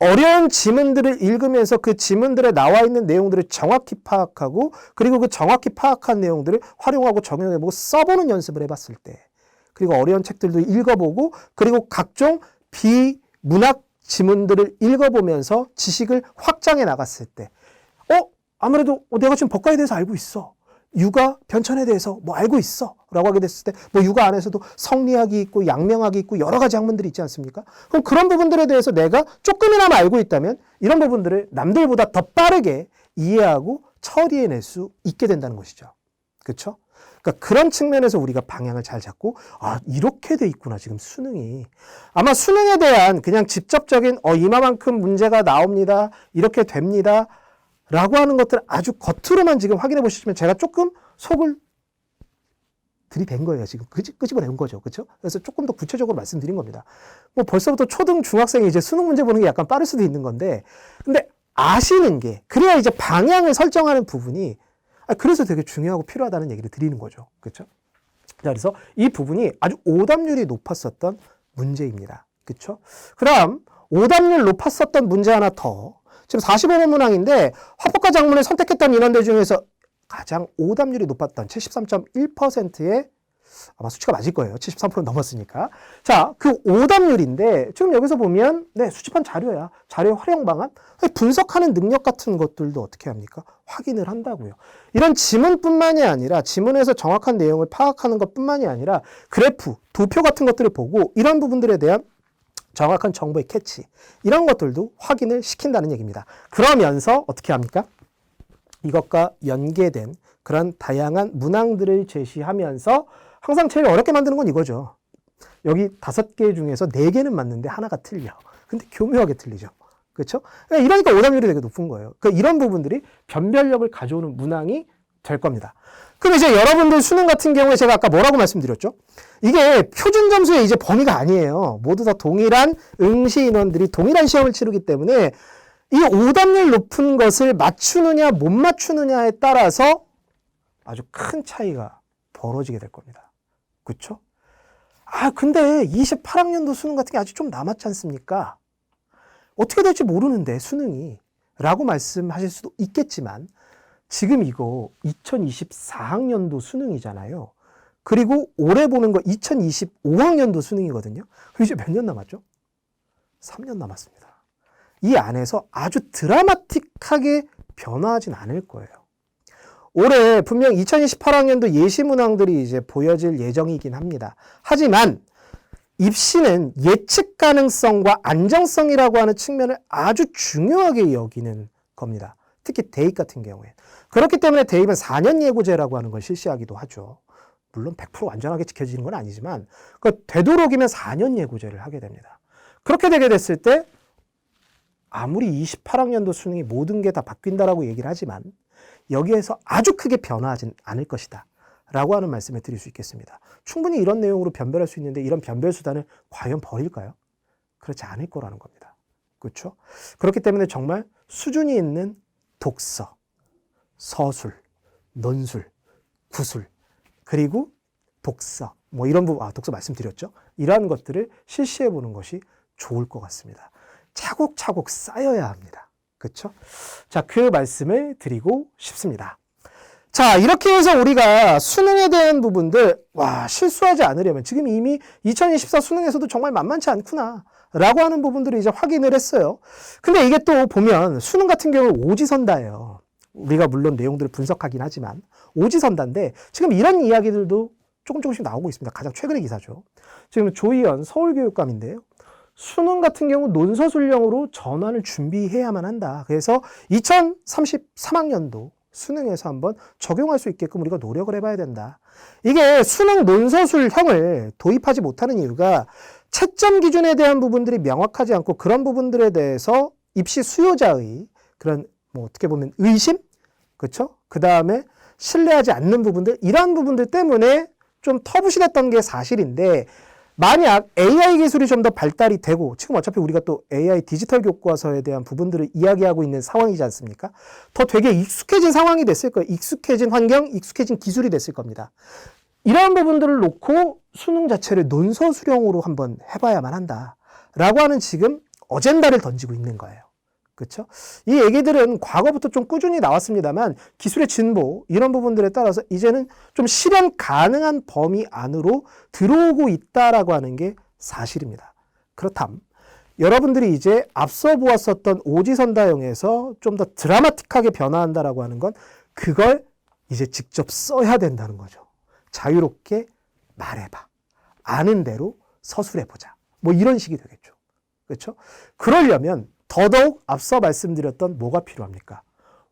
어려운 지문들을 읽으면서 그 지문들에 나와 있는 내용들을 정확히 파악하고, 그리고 그 정확히 파악한 내용들을 활용하고 적용해보고 써보는 연습을 해봤을 때, 그리고 어려운 책들도 읽어보고, 그리고 각종 비문학 지문들을 읽어보면서 지식을 확장해 나갔을 때, 아무래도 내가 지금 법과에 대해서 알고 있어. 육아, 변천에 대해서 알고 있어. 라고 하게 됐을 때, 육아 안에서도 성리학이 있고 양명학이 있고 여러 가지 학문들이 있지 않습니까? 그럼 그런 부분들에 대해서 내가 조금이나마 알고 있다면 이런 부분들을 남들보다 더 빠르게 이해하고 처리해낼 수 있게 된다는 것이죠. 그렇죠? 그러니까 그런 측면에서 우리가 방향을 잘 잡고, 이렇게 돼 있구나, 지금 수능이. 아마 수능에 대한 그냥 직접적인, 이만큼 문제가 나옵니다. 이렇게 됩니다. 라고 하는 것들 아주 겉으로만 지금 확인해 보시면 제가 조금 속을 들이댄 거예요. 지금 끄집어낸 거죠. 그렇죠? 그래서 조금 더 구체적으로 말씀드린 겁니다. 벌써부터 초등, 중학생이 이제 수능 문제 보는 게 약간 빠를 수도 있는 건데, 근데 아시는 게, 그래야 이제 방향을 설정하는 부분이, 그래서 되게 중요하고 필요하다는 얘기를 드리는 거죠. 그렇죠? 자, 그래서 이 부분이 아주 오답률이 높았었던 문제입니다. 그렇죠? 그다음 오답률 높았었던 문제 하나 더. 지금 45번 문항인데 합법과 작문을 선택했던 인원들 중에서 가장 오답률이 높았던 73.1%의, 아마 수치가 맞을 거예요. 73% 넘었으니까. 자, 그 오답률인데 지금 여기서 보면 수집한 자료야. 자료 활용 방안, 분석하는 능력 같은 것들도 어떻게 합니까? 확인을 한다고요. 이런 지문뿐만이 아니라 지문에서 정확한 내용을 파악하는 것뿐만이 아니라 그래프, 도표 같은 것들을 보고 이런 부분들에 대한 정확한 정보의 캐치, 이런 것들도 확인을 시킨다는 얘기입니다. 그러면서 어떻게 합니까? 이것과 연계된 그런 다양한 문항들을 제시하면서 항상 제일 어렵게 만드는 건 이거죠. 여기 5개 중에서 4개는 맞는데 하나가 틀려. 근데 교묘하게 틀리죠. 그렇죠? 이러니까 오답률이 되게 높은 거예요. 이런 부분들이 변별력을 가져오는 문항이 될 겁니다. 그럼 이제 여러분들 수능 같은 경우에 제가 아까 뭐라고 말씀드렸죠? 이게 표준 점수의 이제 범위가 아니에요. 모두 다 동일한 응시 인원들이 동일한 시험을 치르기 때문에 이 오답률 높은 것을 맞추느냐 못 맞추느냐에 따라서 아주 큰 차이가 벌어지게 될 겁니다. 그렇죠? 근데 28학년도 수능 같은 게 아직 좀 남았지 않습니까? 어떻게 될지 모르는데 수능이 라고 말씀하실 수도 있겠지만, 지금 이거 2024학년도 수능이잖아요. 그리고 올해 보는 거 2025학년도 수능이거든요. 이제 몇 년 남았죠? 3년 남았습니다. 이 안에서 아주 드라마틱하게 변화하진 않을 거예요. 올해 분명 2028학년도 예시 문항들이 이제 보여질 예정이긴 합니다. 하지만 입시는 예측 가능성과 안정성이라고 하는 측면을 아주 중요하게 여기는 겁니다. 특히 대입 같은 경우에. 그렇기 때문에 대입은 4년 예고제라고 하는 걸 실시하기도 하죠. 물론 100% 완전하게 지켜지는 건 아니지만 되도록이면 4년 예고제를 하게 됩니다. 그렇게 되게 됐을 때 아무리 28학년도 수능이 모든 게 다 바뀐다라고 얘기를 하지만 여기에서 아주 크게 변화하진 않을 것이다 라고 하는 말씀을 드릴 수 있겠습니다. 충분히 이런 내용으로 변별할 수 있는데 이런 변별 수단을 과연 버릴까요? 그렇지 않을 거라는 겁니다. 그렇죠? 그렇기 때문에 정말 수준이 있는 독서, 서술, 논술, 구술, 그리고 독서, 뭐 이런 부분, 독서 말씀드렸죠. 이러한 것들을 실시해 보는 것이 좋을 것 같습니다. 차곡차곡 쌓여야 합니다. 그렇죠? 자, 그 말씀을 드리고 싶습니다. 자, 이렇게 해서 우리가 수능에 대한 부분들, 실수하지 않으려면 지금 이미 2024 수능에서도 정말 만만치 않구나 라고 하는 부분들을 이제 확인을 했어요. 근데 이게 또 보면 수능 같은 경우 오지선다예요. 우리가 물론 내용들을 분석하긴 하지만 오지선다인데 지금 이런 이야기들도 조금씩 나오고 있습니다. 가장 최근의 기사죠. 지금 조희연 서울교육감인데요. 수능 같은 경우 논서술형으로 전환을 준비해야만 한다. 그래서 2033학년도 수능에서 한번 적용할 수 있게끔 우리가 노력을 해봐야 된다. 이게 수능 논서술형을 도입하지 못하는 이유가 채점 기준에 대한 부분들이 명확하지 않고 그런 부분들에 대해서 입시 수요자의 그런 어떻게 보면 의심? 그렇죠? 그 다음에 신뢰하지 않는 부분들, 이러한 부분들 때문에 좀 터부실했던 게 사실인데 만약 AI 기술이 좀 더 발달이 되고 지금 어차피 우리가 또 AI 디지털 교과서에 대한 부분들을 이야기하고 있는 상황이지 않습니까? 더 되게 익숙해진 상황이 됐을 거예요. 익숙해진 환경, 익숙해진 기술이 됐을 겁니다. 이러한 부분들을 놓고 수능 자체를 논서수령으로 한번 해봐야만 한다라고 하는 지금 어젠다를 던지고 있는 거예요. 그렇죠? 이 얘기들은 과거부터 좀 꾸준히 나왔습니다만 기술의 진보 이런 부분들에 따라서 이제는 좀 실현 가능한 범위 안으로 들어오고 있다라고 하는 게 사실입니다. 그렇다면 여러분들이 이제 앞서 보았었던 오지선다형에서 좀 더 드라마틱하게 변화한다라고 하는 건 그걸 이제 직접 써야 된다는 거죠. 자유롭게 말해봐. 아는 대로 서술해보자. 뭐 이런 식이 되겠죠. 그렇죠? 그러려면 더더욱 앞서 말씀드렸던 뭐가 필요합니까?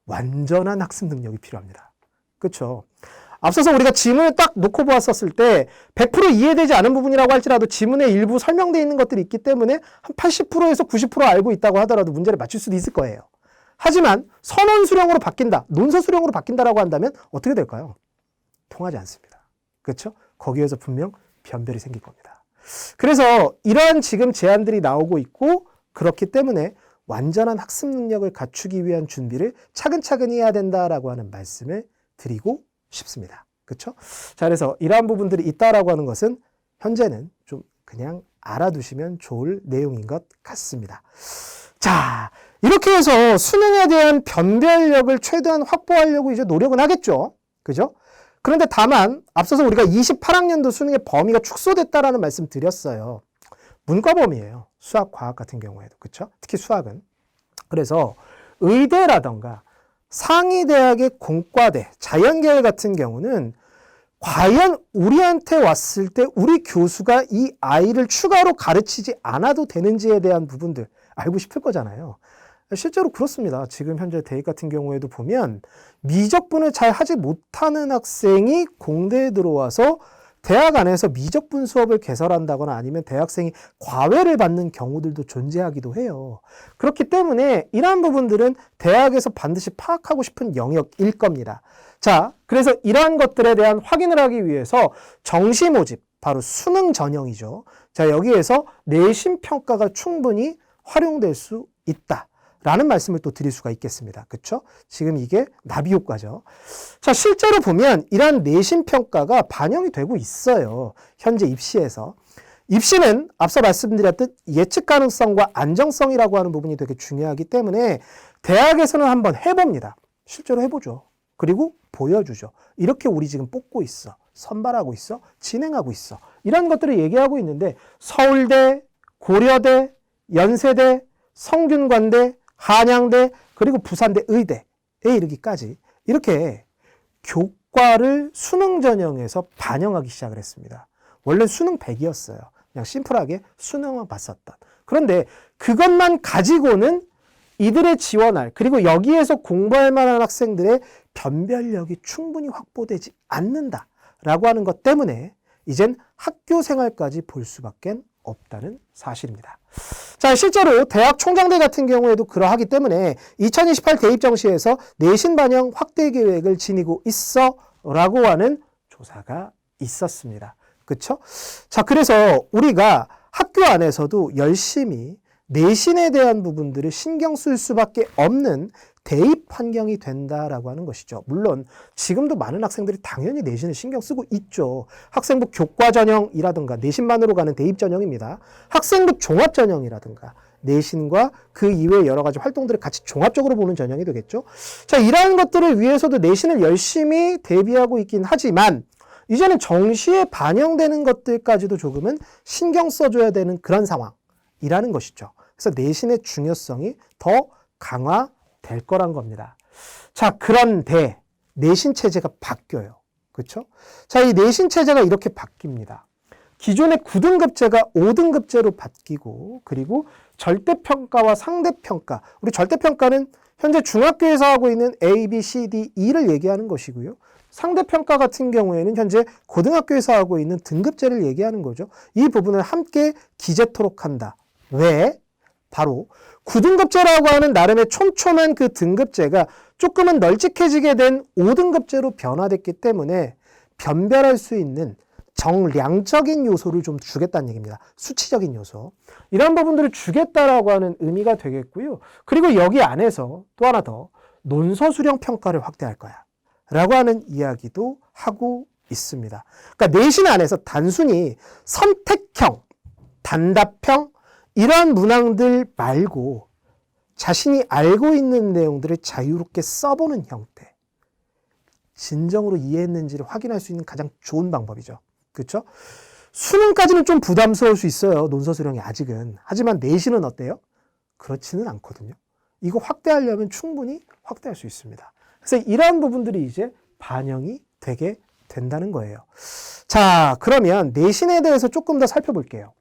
완전한 학습 능력이 필요합니다. 그렇죠? 앞서서 우리가 지문을 딱 놓고 보았었을 때 100% 이해되지 않은 부분이라고 할지라도 지문에 일부 설명되어 있는 것들이 있기 때문에 한 80%에서 90% 알고 있다고 하더라도 문제를 맞출 수도 있을 거예요. 하지만 선언수령으로 바뀐다, 논서수령으로 바뀐다라고 한다면 어떻게 될까요? 통하지 않습니다. 그렇죠? 거기에서 분명 변별이 생길 겁니다. 그래서 이러한 지금 제안들이 나오고 있고 그렇기 때문에 완전한 학습 능력을 갖추기 위한 준비를 차근차근 해야 된다라고 하는 말씀을 드리고 싶습니다. 그렇죠? 자, 그래서 이러한 부분들이 있다라고 하는 것은 현재는 좀 그냥 알아두시면 좋을 내용인 것 같습니다. 자, 이렇게 해서 수능에 대한 변별력을 최대한 확보하려고 이제 노력은 하겠죠. 그죠? 그런데 다만 앞서서 우리가 28학년도 수능의 범위가 축소됐다라는 말씀 드렸어요. 문과 범위예요. 수학, 과학 같은 경우에도. 그렇죠? 특히 수학은. 그래서 의대라던가 상위대학의 공과대, 자연계열 같은 경우는 과연 우리한테 왔을 때 우리 교수가 이 아이를 추가로 가르치지 않아도 되는지에 대한 부분들 알고 싶을 거잖아요. 실제로 그렇습니다. 지금 현재 대입 같은 경우에도 보면 미적분을 잘 하지 못하는 학생이 공대에 들어와서 대학 안에서 미적분 수업을 개설한다거나 아니면 대학생이 과외를 받는 경우들도 존재하기도 해요. 그렇기 때문에 이러한 부분들은 대학에서 반드시 파악하고 싶은 영역일 겁니다. 자, 그래서 이러한 것들에 대한 확인을 하기 위해서 정시 모집, 바로 수능 전형이죠. 자, 여기에서 내신 평가가 충분히 활용될 수 있다. 라는 말씀을 또 드릴 수가 있겠습니다. 그렇죠? 지금 이게 나비 효과죠. 자, 실제로 보면 이러한 내신 평가가 반영이 되고 있어요. 현재 입시에서. 입시는 앞서 말씀드렸듯 예측 가능성과 안정성이라고 하는 부분이 되게 중요하기 때문에 대학에서는 한번 해봅니다. 실제로 해보죠. 그리고 보여주죠. 이렇게 우리 지금 뽑고 있어. 선발하고 있어. 진행하고 있어. 이런 것들을 얘기하고 있는데 서울대, 고려대, 연세대, 성균관대, 한양대, 그리고 부산대 의대에 이르기까지 이렇게 교과를 수능 전형에서 반영하기 시작을 했습니다. 원래 수능 100이었어요. 그냥 심플하게 수능만 봤었던. 그런데 그것만 가지고는 이들의 지원할, 그리고 여기에서 공부할 만한 학생들의 변별력이 충분히 확보되지 않는다라고 하는 것 때문에 이젠 학교 생활까지 볼 수밖에 없다는 사실입니다. 자, 실제로 대학 총장대 같은 경우에도 그러하기 때문에 2028 대입 정시에서 내신 반영 확대 계획을 지니고 있어 라고 하는 조사가 있었습니다. 그렇죠? 자, 그래서 우리가 학교 안에서도 열심히 내신에 대한 부분들을 신경 쓸 수밖에 없는 대입 환경이 된다라고 하는 것이죠. 물론 지금도 많은 학생들이 당연히 내신을 신경 쓰고 있죠. 학생부 교과 전형이라든가 내신만으로 가는 대입 전형입니다. 학생부 종합 전형이라든가 내신과 그 이외의 여러 가지 활동들을 같이 종합적으로 보는 전형이 되겠죠. 자, 이러한 것들을 위해서도 내신을 열심히 대비하고 있긴 하지만 이제는 정시에 반영되는 것들까지도 조금은 신경 써줘야 되는 그런 상황이라는 것이죠. 그래서 내신의 중요성이 더 강화될 거란 겁니다. 자, 그런데 내신 체제가 바뀌어요. 그렇죠? 자, 이 내신 체제가 이렇게 바뀝니다. 기존의 9등급제가 5등급제로 바뀌고, 그리고 절대평가와 상대평가. 우리 절대평가는 현재 중학교에서 하고 있는 A, B, C, D, E를 얘기하는 것이고요. 상대평가 같은 경우에는 현재 고등학교에서 하고 있는 등급제를 얘기하는 거죠. 이 부분을 함께 기재토록 한다. 왜? 바로 9등급제라고 하는 나름의 촘촘한 그 등급제가 조금은 널찍해지게 된 5등급제로 변화됐기 때문에 변별할 수 있는 정량적인 요소를 좀 주겠다는 얘기입니다. 수치적인 요소. 이런 부분들을 주겠다라고 하는 의미가 되겠고요. 그리고 여기 안에서 또 하나 더 논서 수령 평가를 확대할 거야 라고 하는 이야기도 하고 있습니다. 그러니까 내신 안에서 단순히 선택형, 단답형 이러한 문항들 말고 자신이 알고 있는 내용들을 자유롭게 써보는 형태. 진정으로 이해했는지를 확인할 수 있는 가장 좋은 방법이죠. 그렇죠? 수능까지는 좀 부담스러울 수 있어요. 논서 수령이 아직은. 하지만 내신은 어때요? 그렇지는 않거든요. 이거 확대하려면 충분히 확대할 수 있습니다. 그래서 이러한 부분들이 이제 반영이 되게 된다는 거예요. 자, 그러면 내신에 대해서 조금 더 살펴볼게요.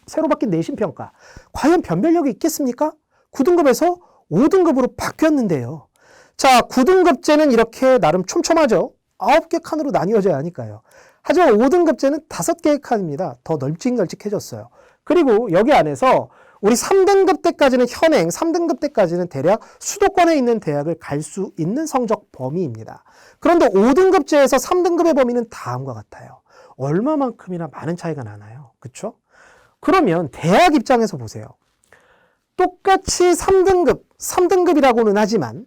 새로 바뀐 내신 평가. 과연 변별력이 있겠습니까? 9등급에서 5등급으로 바뀌었는데요. 자, 9등급제는 이렇게 나름 촘촘하죠. 9개 칸으로 나뉘어져야 하니까요. 하지만 5등급제는 5개의 칸입니다. 더 널찍널찍해졌어요. 그리고 여기 안에서 우리 3등급 때까지는 현행, 3등급 때까지는 대략 수도권에 있는 대학을 갈 수 있는 성적 범위입니다. 그런데 5등급제에서 3등급의 범위는 다음과 같아요. 얼마만큼이나 많은 차이가 나나요? 그렇죠? 그러면 대학 입장에서 보세요. 똑같이 3등급이라고는 하지만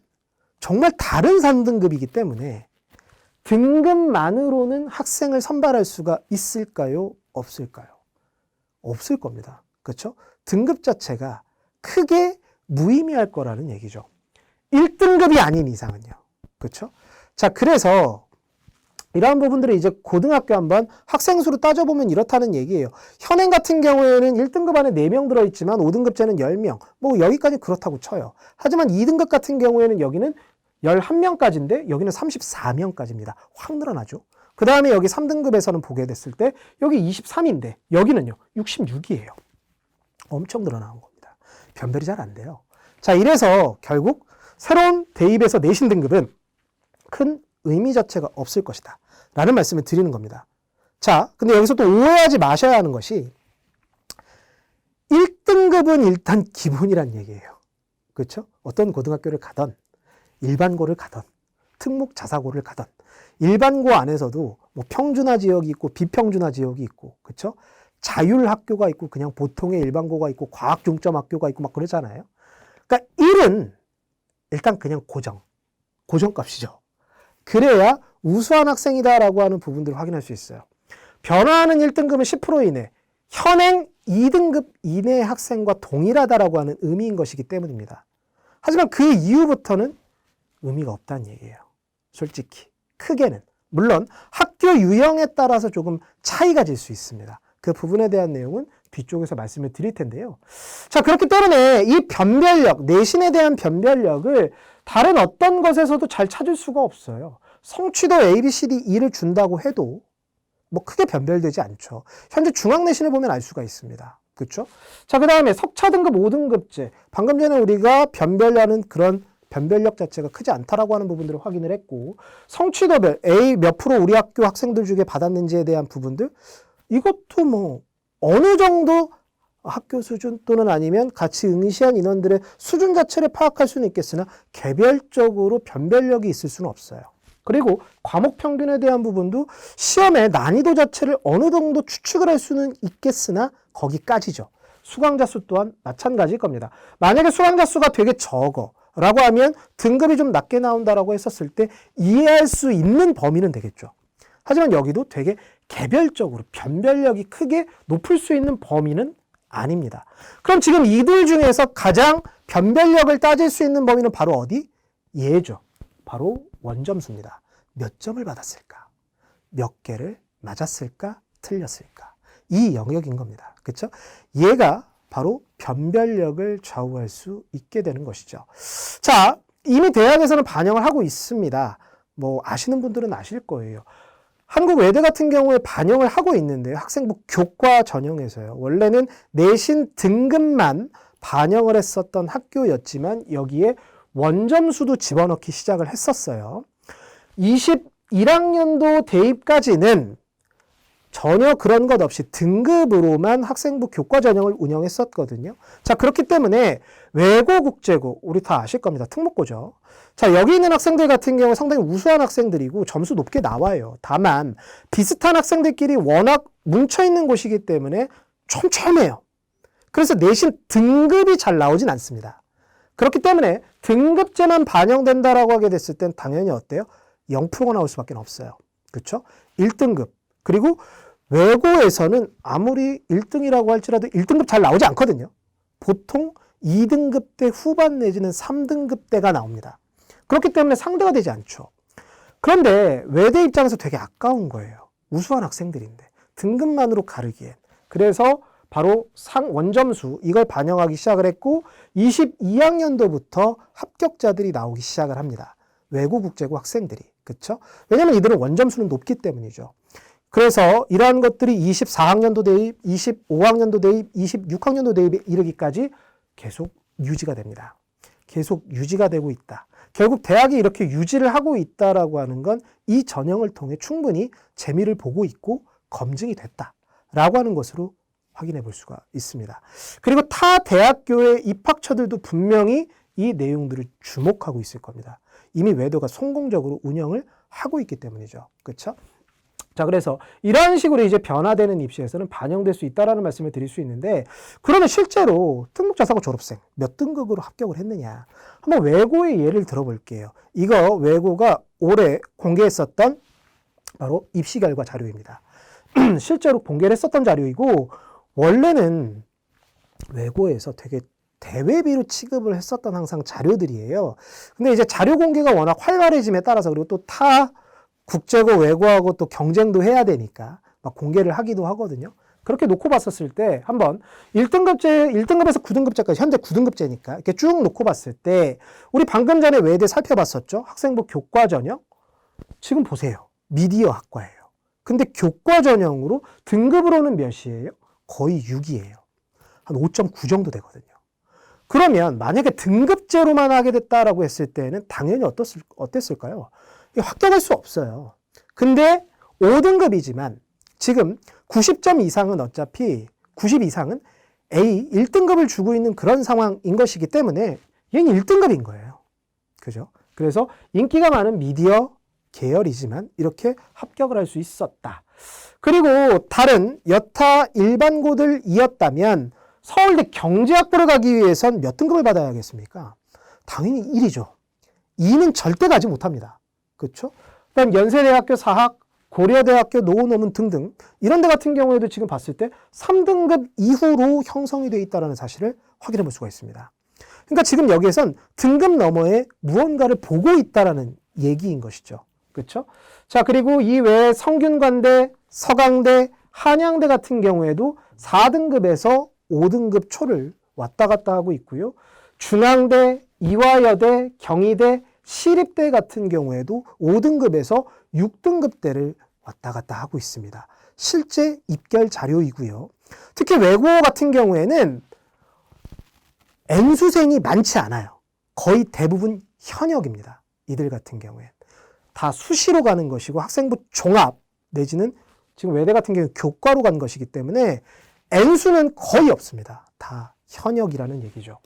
정말 다른 3등급이기 때문에 등급만으로는 학생을 선발할 수가 있을까요? 없을까요? 없을 겁니다. 그렇죠? 등급 자체가 크게 무의미할 거라는 얘기죠. 1등급이 아닌 이상은요. 그렇죠? 자, 그래서 이러한 부분들을 이제 고등학교 한번 학생 수로 따져보면 이렇다는 얘기예요. 현행 같은 경우에는 1등급 안에 4명 들어있지만 5등급제는 10명. 뭐 여기까지 그렇다고 쳐요. 하지만 2등급 같은 경우에는 여기는 11명까지인데 여기는 34명까지입니다. 확 늘어나죠. 그 다음에 여기 3등급에서는 보게 됐을 때 여기 23인데 여기는요 66이에요. 엄청 늘어나는 겁니다. 변별이 잘 안 돼요. 자, 이래서 결국 새로운 대입에서 내신 등급은 큰 의미 자체가 없을 것이다 라는 말씀을 드리는 겁니다. 자, 근데 여기서 또 오해하지 마셔야 하는 것이 1등급은 일단 기본이란 얘기예요. 그렇죠? 어떤 고등학교를 가던 일반고를 가던 특목 자사고를 가던 일반고 안에서도 뭐 평준화 지역이 있고 비평준화 지역이 있고 그렇죠? 자율 학교가 있고 그냥 보통의 일반고가 있고 과학 중점 학교가 있고 막 그러잖아요. 그러니까 1은 일단 그냥 고정값이죠. 그래야 우수한 학생이다라고 하는 부분들을 확인할 수 있어요. 변화하는 1등급은 10% 이내, 현행 2등급 이내 학생과 동일하다라고 하는 의미인 것이기 때문입니다. 하지만 그 이후부터는 의미가 없다는 얘기예요. 솔직히 크게는. 물론 학교 유형에 따라서 조금 차이가 질 수 있습니다. 그 부분에 대한 내용은 뒤쪽에서 말씀을 드릴 텐데요. 자, 그렇기 때문에 이 변별력, 내신에 대한 변별력을 다른 어떤 것에서도 잘 찾을 수가 없어요. 성취도 A, B, C, D, E를 준다고 해도 뭐 크게 변별되지 않죠. 현재 중학내신을 보면 알 수가 있습니다. 그렇죠? 자, 그 다음에 석차 등급 5등급제. 방금 전에 우리가 변별하는 그런 변별력 자체가 크지 않다라고 하는 부분들을 확인을 했고, 성취도별 A 몇 프로 우리 학교 학생들 중에 받았는지에 대한 부분들, 이것도 뭐 어느 정도 학교 수준 또는 아니면 같이 응시한 인원들의 수준 자체를 파악할 수는 있겠으나 개별적으로 변별력이 있을 수는 없어요. 그리고 과목 평균에 대한 부분도 시험의 난이도 자체를 어느 정도 추측을 할 수는 있겠으나 거기까지죠. 수강자 수 또한 마찬가지일 겁니다. 만약에 수강자 수가 되게 적어. 라고 하면 등급이 좀 낮게 나온다라고 했었을 때 이해할 수 있는 범위는 되겠죠. 하지만 여기도 되게 개별적으로 변별력이 크게 높을 수 있는 범위는 아닙니다. 그럼 지금 이들 중에서 가장 변별력을 따질 수 있는 범위는 바로 어디? 얘죠. 바로 원점수입니다. 몇 점을 받았을까? 몇 개를 맞았을까? 틀렸을까? 이 영역인 겁니다. 그렇죠? 얘가 바로 변별력을 좌우할 수 있게 되는 것이죠. 자, 이미 대학에서는 반영을 하고 있습니다. 뭐 아시는 분들은 아실 거예요. 한국 외대 같은 경우에 반영을 하고 있는데요. 학생부 교과 전형에서요. 원래는 내신 등급만 반영을 했었던 학교였지만 여기에 원점수도 집어넣기 시작을 했었어요. 21학년도 대입까지는 전혀 그런 것 없이 등급으로만 학생부 교과 전형을 운영했었거든요. 자, 그렇기 때문에 외고, 국제고, 우리 다 아실 겁니다. 특목고죠. 자, 여기 있는 학생들 같은 경우 상당히 우수한 학생들이고 점수 높게 나와요. 다만 비슷한 학생들끼리 워낙 뭉쳐있는 곳이기 때문에 촘촘해요. 그래서 내신 등급이 잘 나오진 않습니다. 그렇기 때문에 등급제만 반영된다라고 하게 됐을 땐 당연히 어때요? 0%가 나올 수밖에 없어요. 그렇죠? 1등급. 그리고 외고에서는 아무리 1등이라고 할지라도 1등급 잘 나오지 않거든요. 보통 2등급대 후반 내지는 3등급대가 나옵니다. 그렇기 때문에 상대가 되지 않죠. 그런데 외대 입장에서 되게 아까운 거예요. 우수한 학생들인데 등급만으로 가르기엔. 그래서 바로 원점수 이걸 반영하기 시작을 했고 22학년도부터 합격자들이 나오기 시작을 합니다. 외고, 국제고 학생들이. 그렇죠? 왜냐하면 이들은 원점수는 높기 때문이죠. 그래서 이러한 것들이 24학년도 대입, 25학년도 대입, 26학년도 대입에 이르기까지 계속 유지가 됩니다. 계속 유지가 되고 있다. 결국 대학이 이렇게 유지를 하고 있다라고 하는 건 이 전형을 통해 충분히 재미를 보고 있고 검증이 됐다라고 하는 것으로 확인해 볼 수가 있습니다. 그리고 타 대학교의 입학처들도 분명히 이 내용들을 주목하고 있을 겁니다. 이미 외도가 성공적으로 운영을 하고 있기 때문이죠. 그렇죠? 자, 그래서 이런 식으로 이제 변화되는 입시에서는 반영될 수 있다라는 말씀을 드릴 수 있는데, 그러면 실제로 특목자사고 졸업생 몇 등급으로 합격을 했느냐? 한번 외고의 예를 들어볼게요. 이거 외고가 올해 공개했었던 바로 입시 결과 자료입니다. 실제로 공개를 했었던 자료이고, 원래는 외고에서 되게 대외비로 취급을 했었던 항상 자료들이에요. 근데 이제 자료 공개가 워낙 활발해짐에 따라서, 그리고 또 타 국제고 외고하고 또 경쟁도 해야 되니까 막 공개를 하기도 하거든요. 그렇게 놓고 봤었을 때 한번 1등급에서 9등급제까지, 현재 9등급제니까 이렇게 쭉 놓고 봤을 때 우리 방금 전에 외대 살펴봤었죠. 학생부 교과 전형. 지금 보세요. 미디어 학과예요. 근데 교과 전형으로 등급으로는 몇이에요? 거의 6이에요. 한 5.9 정도 되거든요. 그러면 만약에 등급제로만 하게 됐다라고 했을 때는 당연히 어땠을까요? 합격할 수 없어요. 근데 5등급이지만 지금 90점 이상은 어차피 90 이상은 A 1등급을 주고 있는 그런 상황인 것이기 때문에 얘는 1등급인 거예요. 그죠? 그래서 인기가 많은 미디어 계열이지만 이렇게 합격을 할 수 있었다. 그리고 다른 여타 일반고들이었다면 서울대 경제학부를 가기 위해선 몇 등급을 받아야겠습니까? 당연히 1이죠. 2는 절대 가지 못합니다. 그렇죠? 그다음 연세대학교 사학, 고려대학교 노원어문 등등 이런 데 같은 경우에도 지금 봤을 때 3등급 이후로 형성이 되어 있다는 사실을 확인해 볼 수가 있습니다. 그러니까 지금 여기에선 등급 너머에 무언가를 보고 있다라는 얘기인 것이죠. 그렇죠? 자, 그리고 이 외에 성균관대, 서강대, 한양대 같은 경우에도 4등급에서 5등급 초를 왔다 갔다 하고 있고요. 중앙대, 이화여대, 경희대, 시립대 같은 경우에도 5등급에서 6등급대를 왔다 갔다 하고 있습니다. 실제 입결 자료이고요. 특히 외고 같은 경우에는 N수생이 많지 않아요. 거의 대부분 현역입니다. 이들 같은 경우에 다 수시로 가는 것이고 학생부 종합 내지는 지금 외대 같은 경우 교과로 간 것이기 때문에 N수는 거의 없습니다. 다 현역이라는 얘기죠.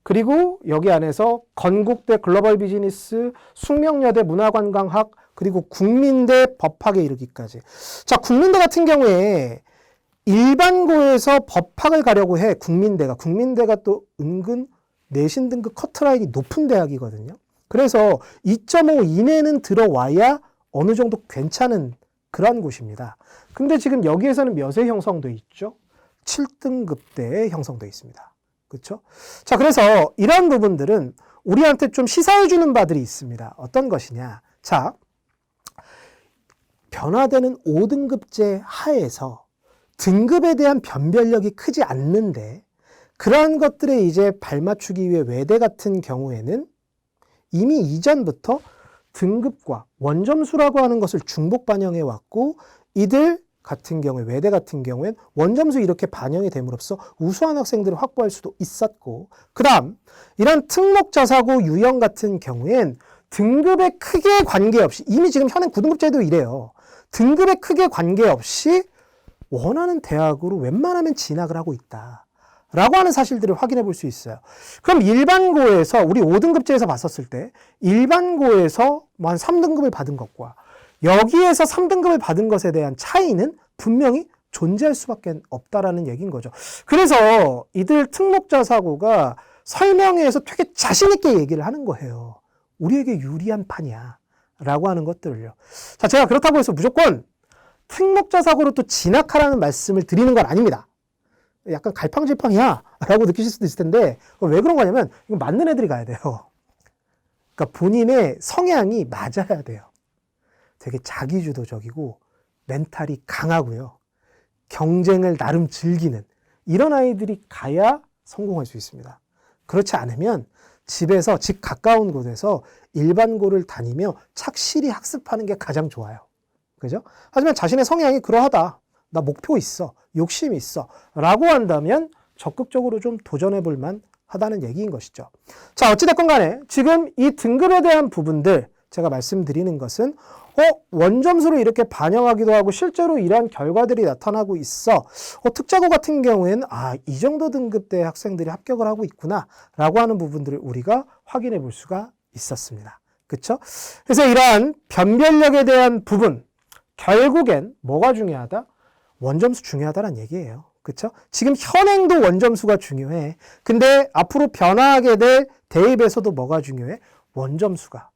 그리고 여기 안에서 건국대 글로벌 비즈니스, 숙명여대 문화관광학, 그리고 국민대 법학에 이르기까지. 자, 국민대 같은 경우에 일반고에서 법학을 가려고 해. 국민대가 또 은근 내신 등급 커트라인이 높은 대학이거든요. 그래서 2.5 이내는 들어와야 어느 정도 괜찮은 그런 곳입니다. 근데 지금 여기에서는 몇에 형성돼 있죠? 7등급대에 형성돼 있습니다. 그렇죠? 자, 그래서 이런 부분들은 우리한테 좀 시사해주는 바들이 있습니다. 어떤 것이냐? 자, 변화되는 5등급제 하에서 등급에 대한 변별력이 크지 않는데 그러한 것들에 이제 발맞추기 위해 외대 같은 경우에는 이미 이전부터 등급과 원점수라고 하는 것을 중복 반영해 왔고 이들 같은 경우에 외대 같은 경우엔 원점수 이렇게 반영이 됨으로써 우수한 학생들을 확보할 수도 있었고 그 다음 이런 특목자사고 유형 같은 경우엔 등급에 크게 관계없이 이미 지금 현행 9등급제도 이래요. 등급에 크게 관계없이 원하는 대학으로 웬만하면 진학을 하고 있다. 라고 하는 사실들을 확인해 볼 수 있어요. 그럼 일반고에서 우리 5등급제에서 봤었을 때 일반고에서 한 3등급을 받은 것과 여기에서 3등급을 받은 것에 대한 차이는 분명히 존재할 수밖에 없다라는 얘기인 거죠. 그래서 이들 특목자 사고가 설명회에서 되게 자신 있게 얘기를 하는 거예요. 우리에게 유리한 판이야 라고 하는 것들을요. 자, 제가 그렇다고 해서 무조건 특목자 사고로 또 진학하라는 말씀을 드리는 건 아닙니다. 약간 갈팡질팡이야 라고 느끼실 수도 있을 텐데 왜 그런 거냐면 이거 맞는 애들이 가야 돼요. 그러니까 본인의 성향이 맞아야 돼요. 되게 자기주도적이고 멘탈이 강하고요. 경쟁을 나름 즐기는 이런 아이들이 가야 성공할 수 있습니다. 그렇지 않으면 집에서 집 가까운 곳에서 일반고를 다니며 착실히 학습하는 게 가장 좋아요. 그죠? 하지만 자신의 성향이 그러하다. 나 목표 있어. 욕심이 있어. 라고 한다면 적극적으로 좀 도전해 볼 만하다는 얘기인 것이죠. 자, 어찌됐건 간에 지금 이 등급에 대한 부분들 제가 말씀드리는 것은 원점수를 이렇게 반영하기도 하고 실제로 이러한 결과들이 나타나고 있어. 특자고 같은 경우에는 이 정도 등급대 학생들이 합격을 하고 있구나 라고 하는 부분들을 우리가 확인해 볼 수가 있었습니다. 그렇죠? 그래서 이러한 변별력에 대한 부분 결국엔 뭐가 중요하다? 원점수 중요하다는 얘기예요. 그렇죠? 지금 현행도 원점수가 중요해. 근데 앞으로 변화하게 될 대입에서도 뭐가 중요해? 원점수가.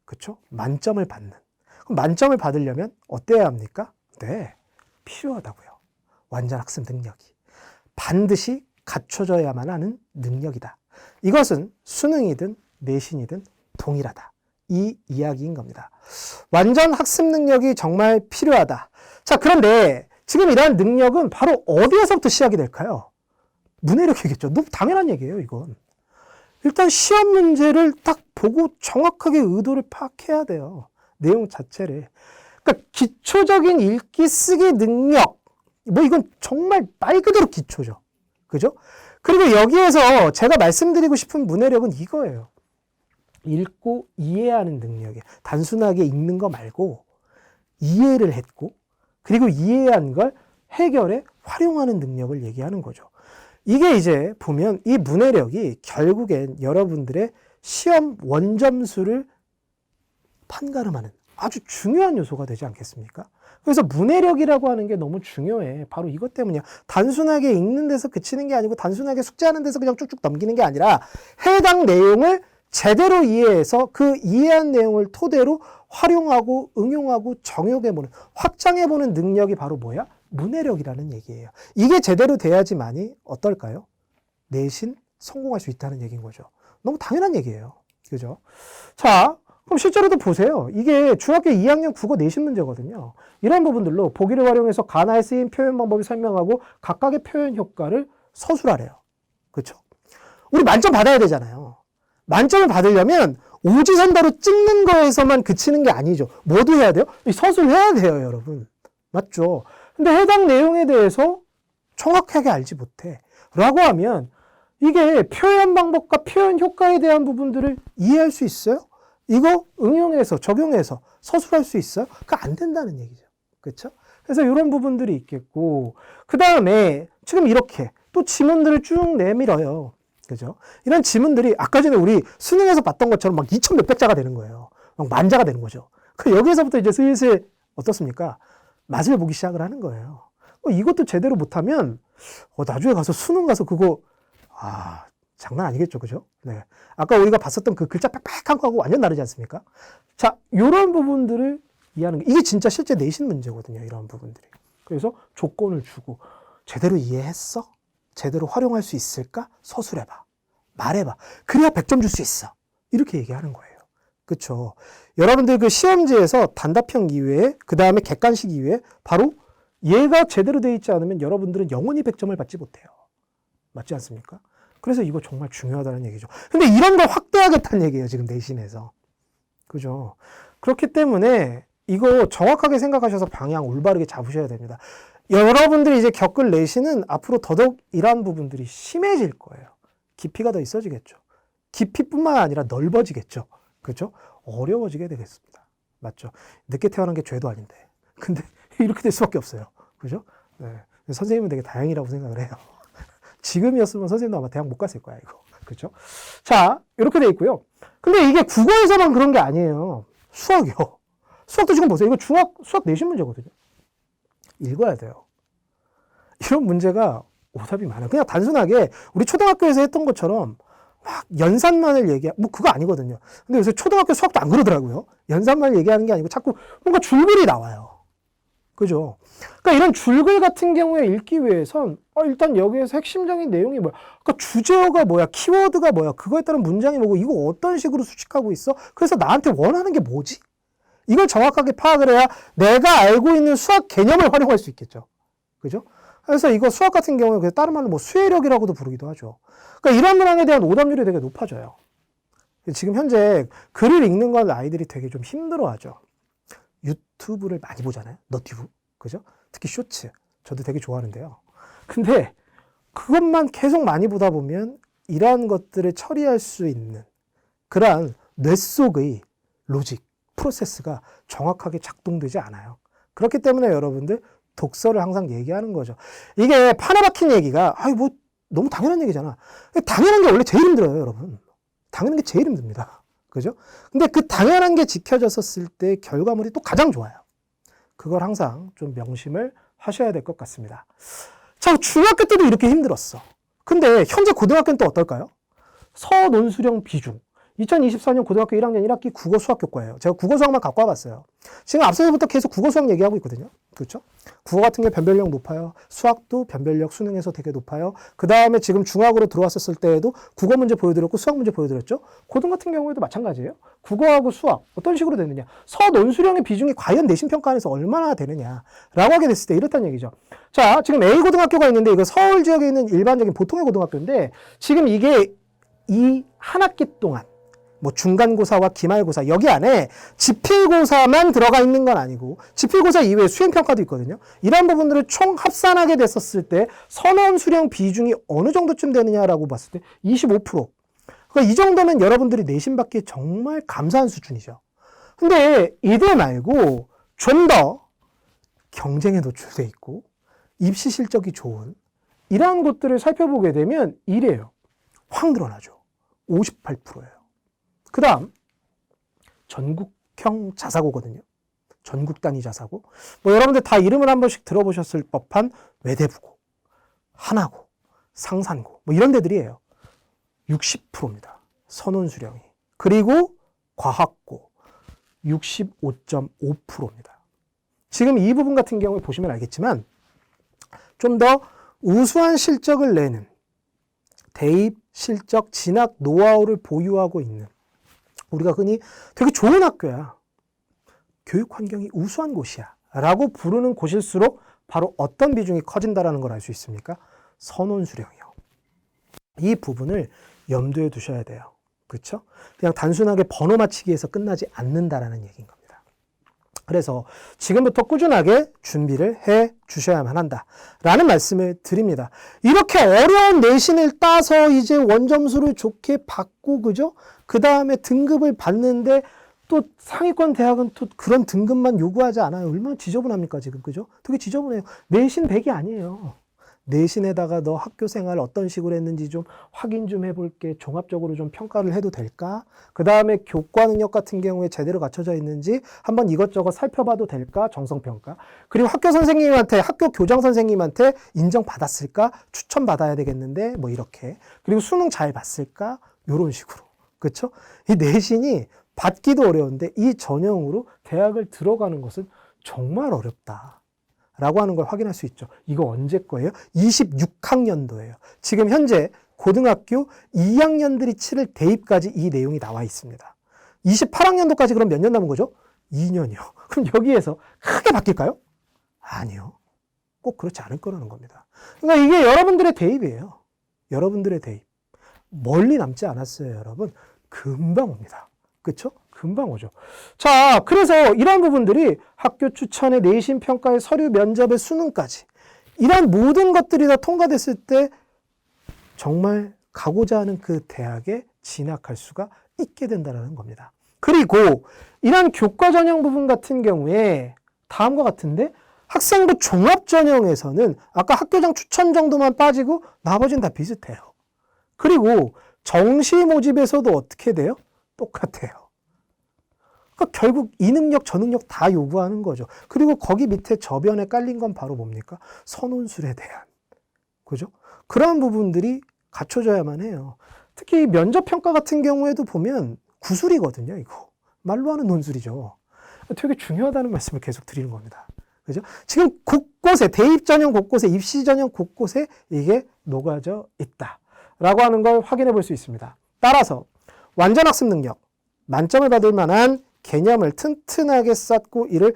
그렇죠? 만점을 받는. 그럼 만점을 받으려면 어때야 합니까? 네, 필요하다고요. 완전 학습 능력이. 반드시 갖춰져야만 하는 능력이다. 이것은 수능이든 내신이든 동일하다. 이 이야기인 겁니다. 완전 학습 능력이 정말 필요하다. 자, 그런데 지금 이러한 능력은 바로 어디에서부터 시작이 될까요? 문해력이겠죠. 너무 당연한 얘기예요, 이건. 일단 시험 문제를 딱 보고 정확하게 의도를 파악해야 돼요. 내용 자체를. 그러니까 기초적인 읽기 쓰기 능력. 이건 정말 말 그대로 기초죠. 그죠? 그리고 여기에서 제가 말씀드리고 싶은 문해력은 이거예요. 읽고 이해하는 능력이에요. 단순하게 읽는 거 말고 이해를 했고 그리고 이해한 걸 해결에 활용하는 능력을 얘기하는 거죠. 이게 이제 보면 이 문해력이 결국엔 여러분들의 시험 원점수를 판가름하는 아주 중요한 요소가 되지 않겠습니까? 그래서 문해력이라고 하는 게 너무 중요해. 바로 이것 때문이야. 단순하게 읽는 데서 그치는 게 아니고 단순하게 숙제하는 데서 그냥 쭉쭉 넘기는 게 아니라 해당 내용을 제대로 이해해서 그 이해한 내용을 토대로 활용하고 응용하고 정역해보는 확장해보는 능력이 바로 뭐야? 문해력이라는 얘기예요. 이게 제대로 돼야지만이 어떨까요? 내신 성공할 수 있다는 얘기인 거죠. 너무 당연한 얘기예요. 그죠? 자, 그럼 실제로도 보세요. 이게 중학교 2학년 국어 내신 문제거든요. 이런 부분들로 보기를 활용해서 가나에 쓰인 표현 방법을 설명하고 각각의 표현 효과를 서술하래요. 그렇죠? 우리 만점 받아야 되잖아요. 만점을 받으려면 오지선다로 찍는 거에서만 그치는 게 아니죠. 뭐도 해야 돼요? 서술해야 돼요, 여러분. 맞죠? 근데 해당 내용에 대해서 정확하게 알지 못해. 라고 하면 이게 표현 방법과 표현 효과에 대한 부분들을 이해할 수 있어요? 이거 응용해서 적용해서 서술할 수 있어요? 그거 안 된다는 얘기죠. 그렇죠? 그래서 이런 부분들이 있겠고 그 다음에 지금 이렇게 또 지문들을 쭉 내밀어요. 그죠? 이런 지문들이 아까 전에 우리 수능에서 봤던 것처럼 막 2,000 몇백 자가 되는 거예요. 막 만자가 되는 거죠. 그 여기에서부터 이제 슬슬 어떻습니까? 맛을 보기 시작을 하는 거예요. 이것도 제대로 못하면 나중에 가서 수능 가서 그거 장난 아니겠죠, 그죠? 네. 아까 우리가 봤었던 그 글자 빽빽한 거하고 완전 다르지 않습니까? 자, 이런 부분들을 이해하는 게, 이게 진짜 실제 내신 문제거든요, 이런 부분들이. 그래서 조건을 주고, 제대로 이해했어? 제대로 활용할 수 있을까? 서술해봐. 말해봐. 그래야 100점 줄 수 있어. 이렇게 얘기하는 거예요. 그쵸? 여러분들 그 시험지에서 단답형 이외에, 그 다음에 객관식 이외에, 바로 얘가 제대로 되어 있지 않으면 여러분들은 영원히 100점을 받지 못해요. 맞지 않습니까? 그래서 이거 정말 중요하다는 얘기죠. 근데 이런 걸 확대하겠다는 얘기예요, 지금 내신에서. 그죠? 그렇기 때문에 이거 정확하게 생각하셔서 방향 올바르게 잡으셔야 됩니다. 여러분들이 이제 겪을 내신은 앞으로 더더욱 이러한 부분들이 심해질 거예요. 깊이가 더 있어지겠죠. 깊이뿐만 아니라 넓어지겠죠. 그죠? 어려워지게 되겠습니다. 맞죠? 늦게 태어난 게 죄도 아닌데. 근데 이렇게 될 수밖에 없어요. 그죠? 네. 선생님은 되게 다행이라고 생각을 해요. 지금이었으면 선생님도 아마 대학 못 갔을 거야, 이거. 그죠? 자, 이렇게 돼 있고요. 근데 이게 국어에서만 그런 게 아니에요. 수학이요. 수학도 지금 보세요. 이거 수학 내신 문제거든요. 읽어야 돼요. 이런 문제가 오답이 많아요. 그냥 단순하게 우리 초등학교에서 했던 것처럼 막 연산만을 뭐 그거 아니거든요. 근데 요새 초등학교 수학도 안 그러더라고요. 연산만을 얘기하는 게 아니고 자꾸 뭔가 줄글이 나와요. 그죠? 그러니까 이런 줄글 같은 경우에 읽기 위해선 일단 여기에서 핵심적인 내용이 뭐야? 그러니까 주제어가 뭐야? 키워드가 뭐야? 그거에 따른 문장이 뭐고? 이거 어떤 식으로 수식하고 있어? 그래서 나한테 원하는 게 뭐지? 이걸 정확하게 파악을 해야 내가 알고 있는 수학 개념을 활용할 수 있겠죠. 그죠? 그래서 이거 수학 같은 경우에 다른 말로 뭐 수혜력이라고도 부르기도 하죠. 그러니까 이런 문항에 대한 오답률이 되게 높아져요. 지금 현재 글을 읽는 걸 아이들이 되게 좀 힘들어하죠. 유튜브를 많이 보잖아요. 너튜브. 그죠? 특히 쇼츠. 저도 되게 좋아하는데요. 근데 그것만 계속 많이 보다 보면 이러한 것들을 처리할 수 있는 그러한 뇌 속의 로직, 프로세스가 정확하게 작동되지 않아요. 그렇기 때문에 여러분들 독서를 항상 얘기하는 거죠. 이게 판에 박힌 얘기가 뭐 너무 당연한 얘기잖아. 당연한 게 원래 제일 힘들어요, 여러분. 당연한 게 제일 힘듭니다. 그죠? 근데 그 당연한 게 지켜졌었을 때 결과물이 또 가장 좋아요. 그걸 항상 좀 명심을 하셔야 될 것 같습니다. 자, 중학교 때도 이렇게 힘들었어. 근데 현재 고등학교는 또 어떨까요? 서논수령 비중. 2024년 고등학교 1학년 1학기 국어 수학 교과예요. 제가 국어 수학만 갖고 와봤어요. 지금 앞서부터 계속 국어 수학 얘기하고 있거든요. 그렇죠? 국어 같은 게 변별력 높아요. 수학도 변별력 수능에서 되게 높아요. 그 다음에 지금 중학으로 들어왔었을 때에도 국어 문제 보여드렸고 수학 문제 보여드렸죠. 고등 같은 경우에도 마찬가지예요. 국어하고 수학 어떤 식으로 되느냐. 서논수령의 비중이 과연 내신 평가안에서 얼마나 되느냐라고 하게 됐을 때 이렇다는 얘기죠. 자, 지금 A고등학교가 있는데 이거 서울 지역에 있는 일반적인 보통의 고등학교인데 지금 이게 이 한 학기 동안 뭐 중간고사와 기말고사 여기 안에 지필고사만 들어가 있는 건 아니고 지필고사 이외에 수행평가도 있거든요. 이런 부분들을 총 합산하게 됐었을 때 선언수령 비중이 어느 정도쯤 되느냐라고 봤을 때 25%. 그러니까 이 정도면 여러분들이 내신 받기 정말 감사한 수준이죠. 근데 이들 말고 좀 더 경쟁에 노출돼 있고 입시 실적이 좋은 이러한 것들을 살펴보게 되면 이래요. 확 늘어나죠. 58%예요. 그 다음 전국형 자사고거든요. 전국 단위 자사고. 뭐 여러분들 다 이름을 한 번씩 들어보셨을 법한 외대부고, 하나고, 상산고 뭐 이런 데들이에요. 60%입니다. 선원수령이. 그리고 과학고 65.5%입니다. 지금 이 부분 같은 경우에 보시면 알겠지만 좀 더 우수한 실적을 내는 대입, 실적, 진학 노하우를 보유하고 있는 우리가 흔히 되게 좋은 학교야. 교육 환경이 우수한 곳이야. 라고 부르는 곳일수록 바로 어떤 비중이 커진다라는 걸 알 수 있습니까? 선원수령이요. 이 부분을 염두에 두셔야 돼요. 그렇죠? 그냥 단순하게 번호 맞히기에서 끝나지 않는다라는 얘기인 겁니다. 그래서 지금부터 꾸준하게 준비를 해 주셔야만 한다라는 말씀을 드립니다. 이렇게 어려운 내신을 따서 이제 원점수를 좋게 받고 그죠? 그 다음에 등급을 받는데 또 상위권 대학은 또 그런 등급만 요구하지 않아요. 얼마나 지저분합니까 지금 그죠? 되게 지저분해요. 내신 100이 아니에요. 내신에다가 너 학교 생활 어떤 식으로 했는지 좀 확인 좀 해볼게. 종합적으로 좀 평가를 해도 될까? 그 다음에 교과 능력 같은 경우에 제대로 갖춰져 있는지 한번 이것저것 살펴봐도 될까? 정성평가. 그리고 학교 선생님한테, 학교 교장 선생님한테 인정받았을까? 추천받아야 되겠는데 뭐 이렇게. 그리고 수능 잘 봤을까? 요런 식으로. 그렇죠? 이 내신이 받기도 어려운데 이 전형으로 대학을 들어가는 것은 정말 어렵다. 라고 하는 걸 확인할 수 있죠. 이거 언제 거예요? 26학년도예요. 지금 현재 고등학교 2학년들이 치를 대입까지 이 내용이 나와 있습니다. 28학년도까지 그럼 몇 년 남은 거죠? 2년이요. 그럼 여기에서 크게 바뀔까요? 아니요. 꼭 그렇지 않을 거라는 겁니다. 그러니까 이게 여러분들의 대입이에요. 여러분들의 대입. 멀리 남지 않았어요, 여러분. 금방 옵니다. 그렇죠? 금방 오죠. 자, 그래서 이런 부분들이 학교 추천의 내신 평가의 서류 면접의 수능까지 이런 모든 것들이 다 통과됐을 때 정말 가고자 하는 그 대학에 진학할 수가 있게 된다는 겁니다. 그리고 이런 교과 전형 부분 같은 경우에 다음과 같은데 학생부 종합 전형에서는 아까 학교장 추천 정도만 빠지고 나머지는 다 비슷해요. 그리고 정시 모집에서도 어떻게 돼요? 똑같아요. 그러니까 결국 이 능력, 저 능력 다 요구하는 거죠. 그리고 거기 밑에 저변에 깔린 건 바로 뭡니까? 선혼술에 대한. 그죠? 그런 부분들이 갖춰져야만 해요. 특히 면접평가 같은 경우에도 보면 구술이거든요, 이거. 말로 하는 논술이죠. 되게 중요하다는 말씀을 계속 드리는 겁니다. 그죠? 지금 곳곳에, 대입 전형 곳곳에, 입시 전형 곳곳에 이게 녹아져 있다. 라고 하는 걸 확인해 볼 수 있습니다. 따라서 완전 학습 능력, 만점을 받을 만한 개념을 튼튼하게 쌓고 이를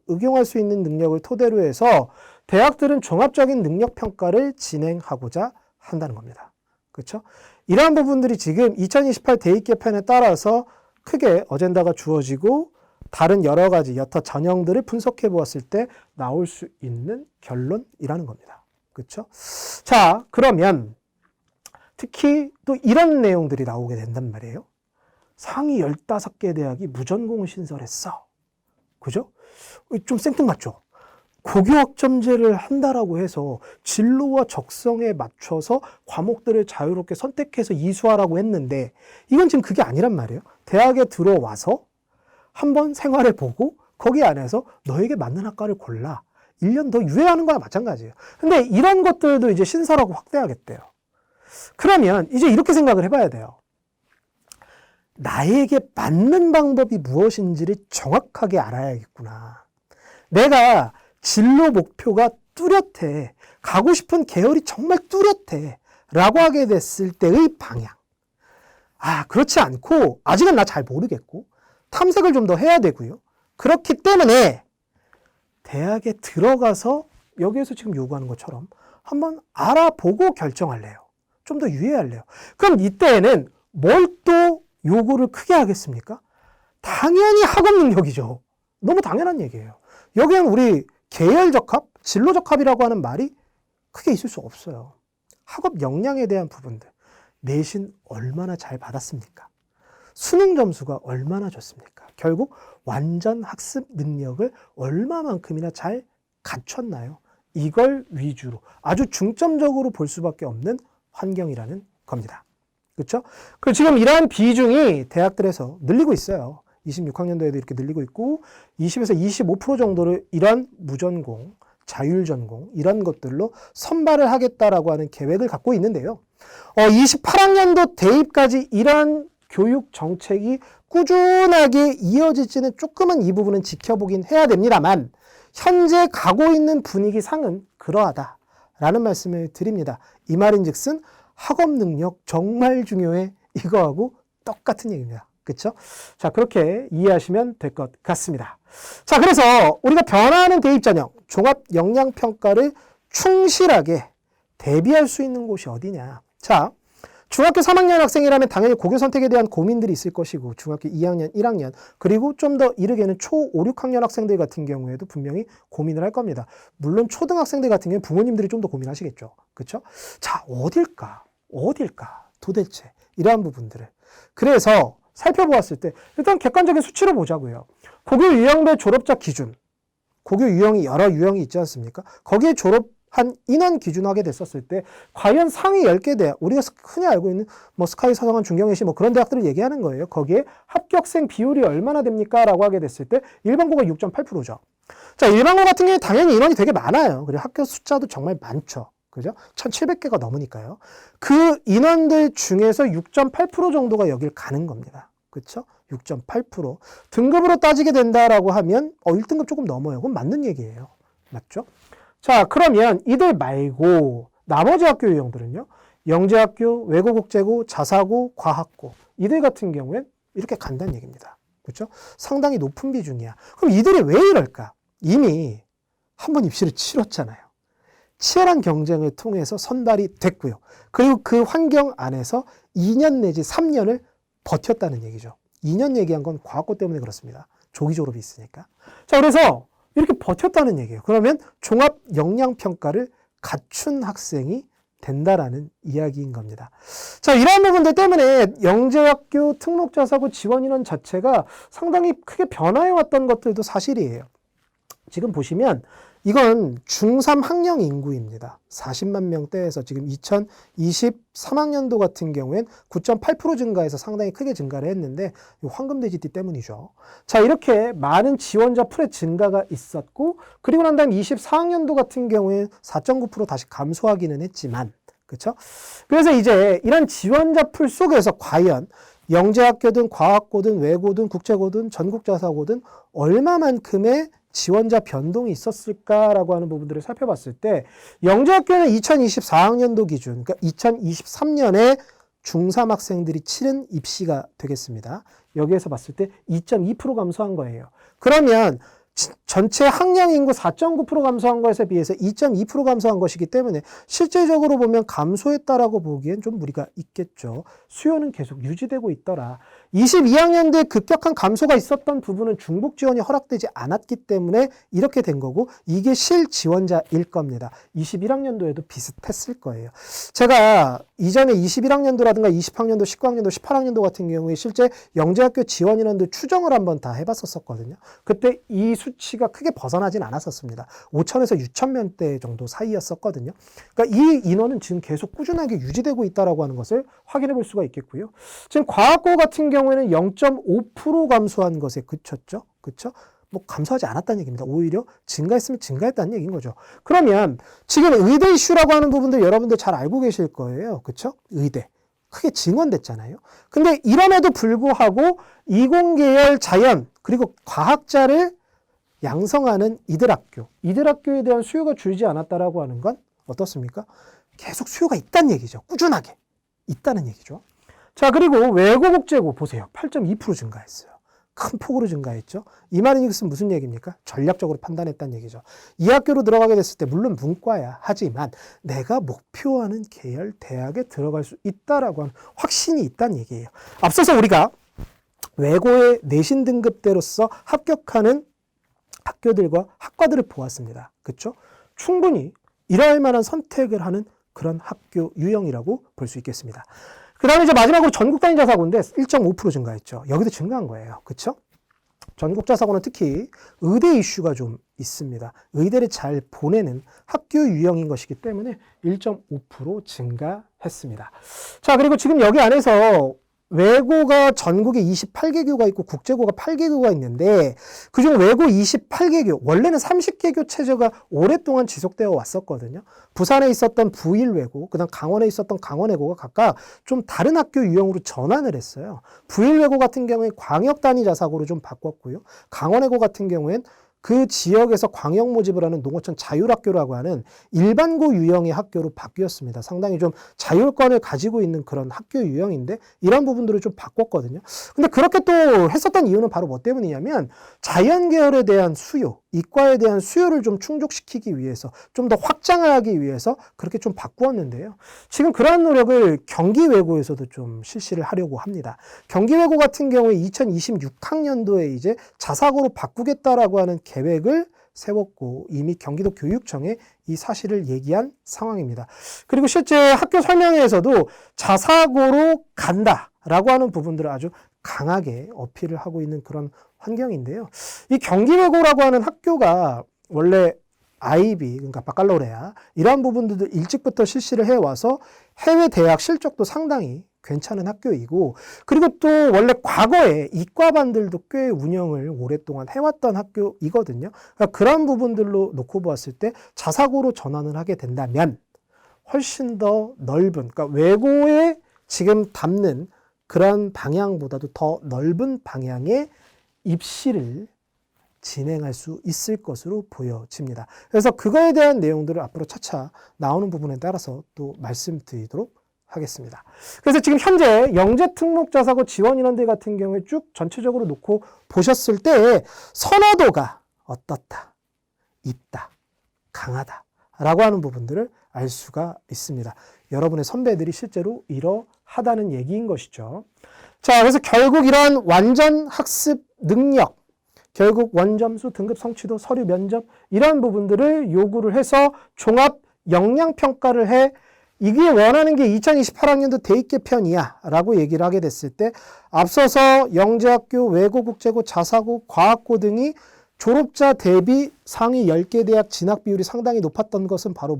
응용할 수 있는 능력을 토대로 해서 대학들은 종합적인 능력 평가를 진행하고자 한다는 겁니다. 그렇죠? 이러한 부분들이 지금 2028 대입 개편에 따라서 크게 어젠다가 주어지고 다른 여러 가지 여타 전형들을 분석해 보았을 때 나올 수 있는 결론이라는 겁니다. 그렇죠? 자, 그러면 특히 또 이런 내용들이 나오게 된단 말이에요. 상위 15개 대학이 무전공을 신설했어. 그죠? 좀 생뚱맞죠? 고교학점제를 한다라고 해서 진로와 적성에 맞춰서 과목들을 자유롭게 선택해서 이수하라고 했는데 이건 지금 그게 아니란 말이에요. 대학에 들어와서 한번 생활해보고 거기 안에서 너에게 맞는 학과를 골라. 1년 더 유예하는 거나 마찬가지예요. 근데 이런 것들도 이제 신설하고 확대하겠대요. 그러면 이제 이렇게 생각을 해봐야 돼요. 나에게 맞는 방법이 무엇인지를 정확하게 알아야겠구나. 내가 진로 목표가 뚜렷해. 가고 싶은 계열이 정말 뚜렷해. 라고 하게 됐을 때의 방향. 아, 그렇지 않고 아직은 나 잘 모르겠고 탐색을 좀 더 해야 되고요. 그렇기 때문에 대학에 들어가서 여기에서 지금 요구하는 것처럼 한번 알아보고 결정할래요. 좀 더 유예할래요. 그럼 이때에는 뭘 또 요구를 크게 하겠습니까? 당연히 학업 능력이죠. 너무 당연한 얘기예요. 여기는 우리 계열 적합, 진로 적합이라고 하는 말이 크게 있을 수 없어요. 학업 역량에 대한 부분들. 내신 얼마나 잘 받았습니까? 수능 점수가 얼마나 좋습니까? 결국 완전 학습 능력을 얼마만큼이나 잘 갖췄나요? 이걸 위주로 아주 중점적으로 볼 수밖에 없는 환경이라는 겁니다. 그렇죠? 그 지금 이러한 비중이 대학들에서 늘리고 있어요. 26학년도에도 이렇게 늘리고 있고 20에서 25% 정도를 이런 무전공, 자율전공 이런 것들로 선발을 하겠다라고 하는 계획을 갖고 있는데요. 28학년도 대입까지 이러한 교육 정책이 꾸준하게 이어질지는 조금은 이 부분은 지켜보긴 해야 됩니다만 현재 가고 있는 분위기 상은 그러하다라는 말씀을 드립니다. 이 말인즉슨 학업 능력 정말 중요해. 이거하고 똑같은 얘기입니다. 그렇죠? 자, 그렇게 이해하시면 될 것 같습니다. 자, 그래서 우리가 변화하는 대입 전형, 종합 역량 평가를 충실하게 대비할 수 있는 곳이 어디냐? 자, 중학교 3학년 학생이라면 당연히 고교 선택에 대한 고민들이 있을 것이고 중학교 2학년, 1학년 그리고 좀 더 이르게는 초 5, 6학년 학생들 같은 경우에도 분명히 고민을 할 겁니다. 물론 초등학생들 같은 경우는 부모님들이 좀 더 고민하시겠죠. 그렇죠? 자, 어딜까 도대체 이러한 부분들을 그래서 살펴보았을 때 일단 객관적인 수치로 보자고요. 고교 유형별 졸업자 기준 고교 유형이 여러 유형이 있지 않습니까? 거기에 한 인원 기준으로 하게 됐었을 때 과연 상위 10개 대학, 우리가 흔히 알고 있는 뭐 스카이, 서성한, 중경외시 뭐 그런 대학들을 얘기하는 거예요. 거기에 합격생 비율이 얼마나 됩니까? 라고 하게 됐을 때 일반고가 6.8%죠. 자, 일반고 같은 경우에 당연히 인원이 되게 많아요. 그리고 학교 숫자도 정말 많죠. 그죠? 1,700개가 넘으니까요. 그 인원들 중에서 6.8% 정도가 여길 가는 겁니다. 그렇죠? 6.8%. 등급으로 따지게 된다라고 하면 1등급 조금 넘어요. 그건 맞는 얘기예요. 맞죠? 자, 그러면 이들 말고 나머지 학교 유형들은요. 영재학교, 외고국제고, 자사고, 과학고. 이들 같은 경우엔 이렇게 간다는 얘기입니다. 그렇죠? 상당히 높은 비중이야. 그럼 이들이 왜 이럴까? 이미 한 번 입시를 치렀잖아요. 치열한 경쟁을 통해서 선발이 됐고요. 그리고 그 환경 안에서 2년 내지 3년을 버텼다는 얘기죠. 2년 얘기한 건 과학고 때문에 그렇습니다. 조기 졸업이 있으니까. 자, 그래서 이렇게 버텼다는 얘기예요. 그러면 종합 역량평가를 갖춘 학생이 된다라는 이야기인 겁니다. 자, 이러한 부분들 때문에 영재학교 특목자사고 지원 인원 자체가 상당히 크게 변화해 왔던 것들도 사실이에요. 지금 보시면 이건 중3 학령 인구입니다. 40만 명대에서 지금 2023학년도 같은 경우엔 9.8% 증가해서 상당히 크게 증가를 했는데 황금돼지띠 때문이죠. 자, 이렇게 많은 지원자 풀의 증가가 있었고 그리고 난 다음 24학년도 같은 경우에 4.9% 다시 감소하기는 했지만 그렇죠? 그래서 이제 이런 지원자 풀 속에서 과연 영재학교든 과학고든 외고든 국제고든 전국자사고든 얼마만큼의 지원자 변동이 있었을까라고 하는 부분들을 살펴봤을 때 영재학교는 2024학년도 기준, 그러니까 2023년에 중3 학생들이 치른 입시가 되겠습니다. 여기에서 봤을 때 2.2% 감소한 거예요. 그러면 전체 학령 인구 4.9% 감소한 것에 비해서 2.2% 감소한 것이기 때문에 실제적으로 보면 감소했다라고 보기엔 좀 무리가 있겠죠. 수요는 계속 유지되고 있더라. 22학년도에 급격한 감소가 있었던 부분은 중복 지원이 허락되지 않았기 때문에 이렇게 된 거고 이게 실지원자일 겁니다. 21학년도에도 비슷했을 거예요. 제가 이전에 21학년도라든가 20학년도, 19학년도, 18학년도 같은 경우에 실제 영재학교 지원 인원들 추정을 한번 다 해봤었거든요. 그때 이 수치가 크게 벗어나진 않았었습니다. 5천에서 6천 명대 정도 사이였었거든요. 그러니까 이 인원은 지금 계속 꾸준하게 유지되고 있다라고 하는 것을 확인해 볼 수가 있겠고요. 지금 과학고 같은 경우에는 0.5% 감소한 것에 그쳤죠. 그렇죠? 뭐 감소하지 않았다는 얘기입니다. 오히려 증가했으면 증가했다는 얘기인 거죠. 그러면 지금 의대 이슈라고 하는 부분들 여러분들 잘 알고 계실 거예요. 그렇죠? 의대. 크게 증원됐잖아요. 근데 이럼에도 불구하고 이공계열 자연 그리고 과학자를 양성하는 이들 학교에 대한 수요가 줄지 않았다라고 하는 건 어떻습니까? 계속 수요가 있다는 얘기죠. 꾸준하게 있다는 얘기죠. 자, 그리고 외고국제고 보세요. 8.2% 증가했어요. 큰 폭으로 증가했죠. 이 말은 이것은 무슨 얘기입니까? 전략적으로 판단했다는 얘기죠. 이 학교로 들어가게 됐을 때 물론 문과야. 하지만 내가 목표하는 계열 대학에 들어갈 수 있다라고 하는 확신이 있다는 얘기예요. 앞서서 우리가 외고의 내신 등급대로서 합격하는 학교들과 학과들을 보았습니다. 그렇죠? 충분히 이러할 만한 선택을 하는 그런 학교 유형이라고 볼 수 있겠습니다. 그 다음에 이제 마지막으로 전국단위자사고인데 1.5% 증가했죠. 여기도 증가한 거예요. 그렇죠? 전국자사고는 특히 의대 이슈가 좀 있습니다. 의대를 잘 보내는 학교 유형인 것이기 때문에 1.5% 증가했습니다. 자, 그리고 지금 여기 안에서 외고가 전국에 28개교가 있고 국제고가 8개교가 있는데 그중 외고 28개교, 원래는 30개교 체제가 오랫동안 지속되어 왔었거든요. 부산에 있었던 부일외고, 그 다음 강원에 있었던 강원외고가 각각 좀 다른 학교 유형으로 전환을 했어요. 부일외고 같은 경우에 광역단위자사고로 좀 바꿨고요. 강원외고 같은 경우엔 그 지역에서 광역 모집을 하는 농어촌 자율학교라고 하는 일반고 유형의 학교로 바뀌었습니다. 상당히 좀 자율권을 가지고 있는 그런 학교 유형인데 이런 부분들을 좀 바꿨거든요. 근데 그렇게 또 했었던 이유는 바로 뭐 때문이냐면 자연계열에 대한 수요, 이과에 대한 수요를 좀 충족시키기 위해서 좀 더 확장하기 위해서 그렇게 좀 바꾸었는데요. 지금 그러한 노력을 경기외고에서도 좀 실시를 하려고 합니다. 경기외고 같은 경우에 2026학년도에 이제 자사고로 바꾸겠다라고 하는 계획을 세웠고 이미 경기도 교육청에 이 사실을 얘기한 상황입니다. 그리고 실제 학교 설명회에서도 자사고로 간다라고 하는 부분들을 아주 강하게 어필을 하고 있는 그런 환경인데요. 이 경기외고라고 하는 학교가 원래 IB, 그러니까 바칼로레아 이러한 부분들도 일찍부터 실시를 해와서 해외 대학 실적도 상당히 괜찮은 학교이고, 그리고 또 원래 과거에 이과반들도 꽤 운영을 오랫동안 해왔던 학교이거든요. 그러니까 그런 부분들로 놓고 보았을 때 자사고로 전환을 하게 된다면 훨씬 더 넓은, 그러니까 외고에 지금 담는 그런 방향보다도 더 넓은 방향의 입시를 진행할 수 있을 것으로 보여집니다. 그래서 그거에 대한 내용들을 앞으로 차차 나오는 부분에 따라서 또 말씀드리도록 하겠습니다. 그래서 지금 현재 영재특목자사고 지원인원들 같은 경우에 쭉 전체적으로 놓고 보셨을 때 선호도가 어떻다, 있다, 강하다 라고 하는 부분들을 알 수가 있습니다. 여러분의 선배들이 실제로 이러하다는 얘기인 것이죠. 자, 그래서 결국 이러한 완전 학습 능력, 결국 원점수, 등급 성취도, 서류 면접 이런 부분들을 요구를 해서 종합 역량평가를 해 이게 원하는 게 2028학년도 대입개편이야 라고 얘기를 하게 됐을 때 앞서서 영재학교, 외고국제고, 자사고, 과학고 등이 졸업자 대비 상위 10개 대학 진학 비율이 상당히 높았던 것은 바로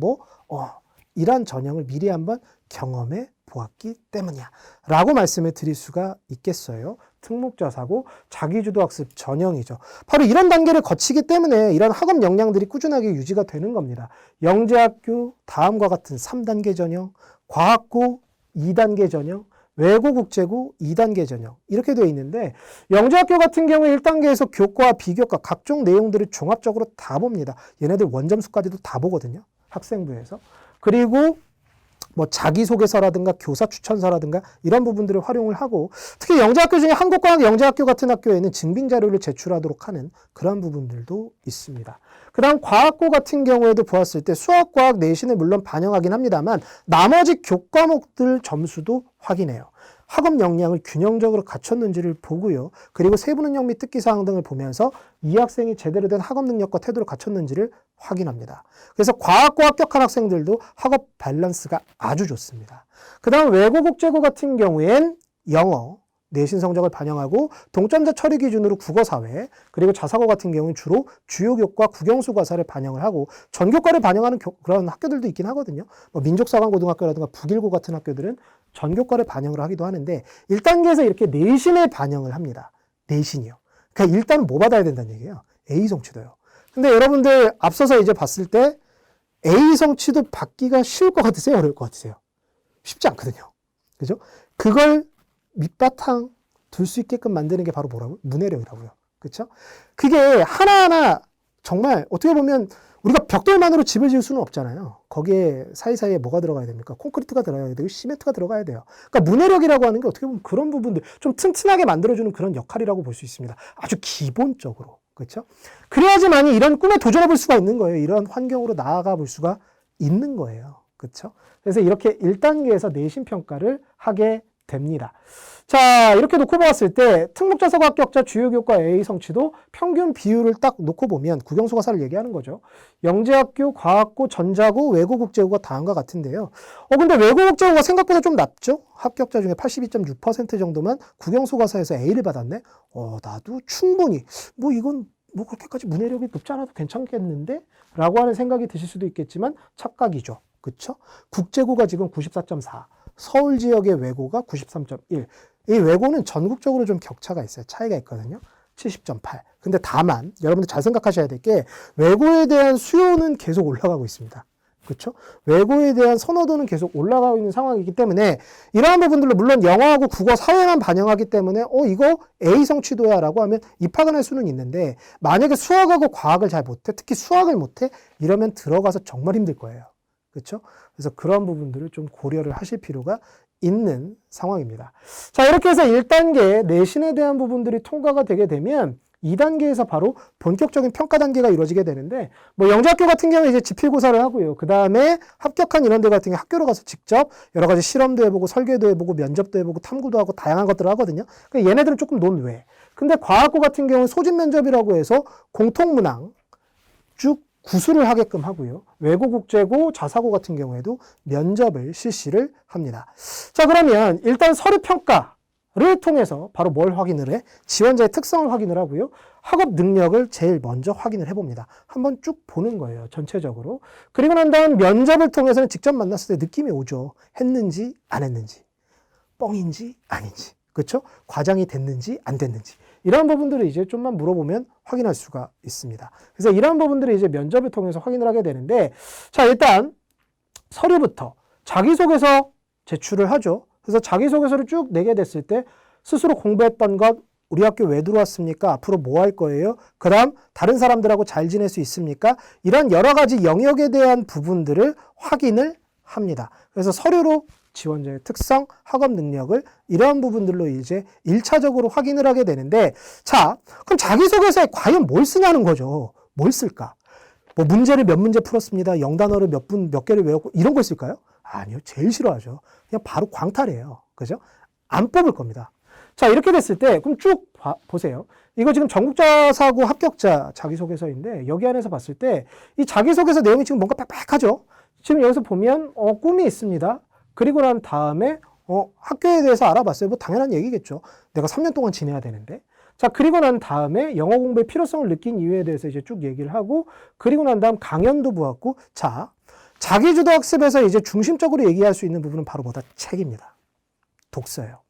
이러한 전형을 미리 한번 경험해 보았기 때문이야 라고 말씀을 드릴 수가 있겠어요. 특목자사고 자기주도학습 전형이죠. 바로 이런 단계를 거치기 때문에 이런 학업 역량들이 꾸준하게 유지가 되는 겁니다. 영재학교 다음과 같은 3단계 전형, 과학고 2단계 전형, 외고국제고 2단계 전형 이렇게 되어 있는데 영재학교 같은 경우에 1단계에서 교과와 비교과 각종 내용들을 종합적으로 다 봅니다. 얘네들 원점수까지도 다 보거든요. 학생부에서. 그리고 자기소개서라든가 교사 추천서라든가 이런 부분들을 활용을 하고 특히 영재학교 중에 한국과학영재학교 같은 학교에는 증빙자료를 제출하도록 하는 그런 부분들도 있습니다. 그 다음 과학고 같은 경우에도 보았을 때 수학, 과학, 내신을 물론 반영하긴 합니다만 나머지 교과목들 점수도 확인해요. 학업 역량을 균형적으로 갖췄는지를 보고요. 그리고 세부 능력 및 특기사항 등을 보면서 이 학생이 제대로 된 학업 능력과 태도를 갖췄는지를 확인합니다. 그래서 과학고 합격한 학생들도 학업 밸런스가 아주 좋습니다. 그 다음 외고국제고 같은 경우엔 영어, 내신 성적을 반영하고 동점자 처리 기준으로 국어사회, 그리고 자사고 같은 경우는 주로 주요 교과 국영수 과사를 반영을 하고 전교과를 반영하는 그런 학교들도 있긴 하거든요. 민족사관고등학교라든가 북일고 같은 학교들은 전교과를 반영을 하기도 하는데 1단계에서 이렇게 내신을 반영을 합니다. 내신이요. 그러니까 일단은 뭐 받아야 된다는 얘기예요? A 성취도요. 근데 여러분들 앞서서 이제 봤을 때 A 성취도 받기가 쉬울 것 같으세요? 어려울 것 같으세요? 쉽지 않거든요. 그죠? 그걸 밑바탕 둘 수 있게끔 만드는 게 바로 뭐라고요? 문해력이라고요. 그렇죠? 그게 하나하나 정말 어떻게 보면 우리가 벽돌만으로 집을 지을 수는 없잖아요. 거기에 사이사이에 뭐가 들어가야 됩니까? 콘크리트가 들어가야 되고 시멘트가 들어가야 돼요. 그러니까 문해력이라고 하는 게 어떻게 보면 그런 부분들 좀 튼튼하게 만들어주는 그런 역할이라고 볼 수 있습니다. 아주 기본적으로. 그렇죠? 그래야지만이 이런 꿈에 도전해 볼 수가 있는 거예요. 이런 환경으로 나아가 볼 수가 있는 거예요. 그렇죠? 그래서 이렇게 1단계에서 내신 평가를 하게 됩니다. 자, 이렇게 놓고 보았을 때 특목자사고 합격자 주요 교과 A 성취도 평균 비율을 딱 놓고 보면 국영수 과사를 얘기하는 거죠. 영재학교, 과학고, 전자고, 외고국제고가 다음과 같은데요. 근데 외고국제고가 생각보다 좀 낮죠? 합격자 중에 82.6% 정도만 국영수 과사에서 A를 받았네? 나도 충분히 이건 그렇게까지 문해력이 높지 않아도 괜찮겠는데? 라고 하는 생각이 드실 수도 있겠지만 착각이죠. 그쵸? 국제고가 지금 94.4. 서울 지역의 외고가 93.1. 이 외고는 전국적으로 좀 격차가 있어요. 차이가 있거든요. 70.8. 근데 다만 여러분들 잘 생각하셔야 될 게 외고에 대한 수요는 계속 올라가고 있습니다. 그렇죠? 외고에 대한 선호도는 계속 올라가고 있는 상황이기 때문에 이러한 부분들로 물론 영어하고 국어, 사회만 반영하기 때문에 이거 A 성취도야 라고 하면 입학은 할 수는 있는데 만약에 수학하고 과학을 잘 못해, 특히 수학을 못해 이러면 들어가서 정말 힘들 거예요. 그렇죠? 그래서 그런 부분들을 좀 고려를 하실 필요가 있는 상황입니다. 자, 이렇게 해서 1단계 내신에 대한 부분들이 통과가 되게 되면 2단계에서 바로 본격적인 평가 단계가 이루어지게 되는데 영재학교 같은 경우에 이제 지필고사를 하고요. 그 다음에 합격한 인원들 같은 경우 학교로 가서 직접 여러 가지 실험도 해보고 설계도 해보고 면접도 해보고 탐구도 하고 다양한 것들을 하거든요. 그러니까 얘네들은 조금 논외. 근데 과학고 같은 경우는 소집 면접이라고 해서 공통문항 쭉 구술을 하게끔 하고요. 외고국제고, 자사고 같은 경우에도 면접을 실시를 합니다. 자, 그러면 일단 서류평가 를 통해서 바로 뭘 확인을 해? 지원자의 특성을 확인을 하고요. 학업 능력을 제일 먼저 확인을 해봅니다. 한번 쭉 보는 거예요. 전체적으로. 그리고 난 다음 면접을 통해서는 직접 만났을 때 느낌이 오죠. 했는지 안 했는지. 뻥인지 아닌지. 그렇죠? 과장이 됐는지 안 됐는지. 이러한 부분들을 이제 좀만 물어보면 확인할 수가 있습니다. 그래서 이러한 부분들을 이제 면접을 통해서 확인을 하게 되는데, 자, 일단 서류부터 자기소개서 제출을 하죠. 그래서 자기소개서를 쭉 내게 됐을 때 스스로 공부했던 것, 우리 학교 왜 들어왔습니까? 앞으로 뭐 할 거예요? 그 다음 다른 사람들하고 잘 지낼 수 있습니까? 이런 여러 가지 영역에 대한 부분들을 확인을 합니다. 그래서 서류로 지원자의 특성, 학업 능력을 이러한 부분들로 이제 1차적으로 확인을 하게 되는데, 자, 그럼 자기소개서에 과연 뭘 쓰냐는 거죠. 뭘 쓸까? 뭐 문제를 몇 문제 풀었습니다. 영단어를 몇 개를 외웠고 이런 걸 쓸까요? 아니요. 제일 싫어하죠. 그냥 바로 광탈이에요. 그죠? 안 뽑을 겁니다. 자, 이렇게 됐을 때 그럼 쭉 보세요. 이거 지금 전국자사고 합격자 자기소개서인데 여기 안에서 봤을 때 이 자기소개서 내용이 지금 뭔가 빽빽하죠? 지금 여기서 보면 꿈이 있습니다. 그리고 난 다음에 학교에 대해서 알아봤어요. 뭐 당연한 얘기겠죠. 내가 3년 동안 지내야 되는데. 자, 그리고 난 다음에 영어 공부의 필요성을 느낀 이유에 대해서 이제 쭉 얘기를 하고, 그리고 난 다음 강연도 보았고, 자, 자기주도 학습에서 이제 중심적으로 얘기할 수 있는 부분은 바로 뭐다? 책입니다. 독서예요.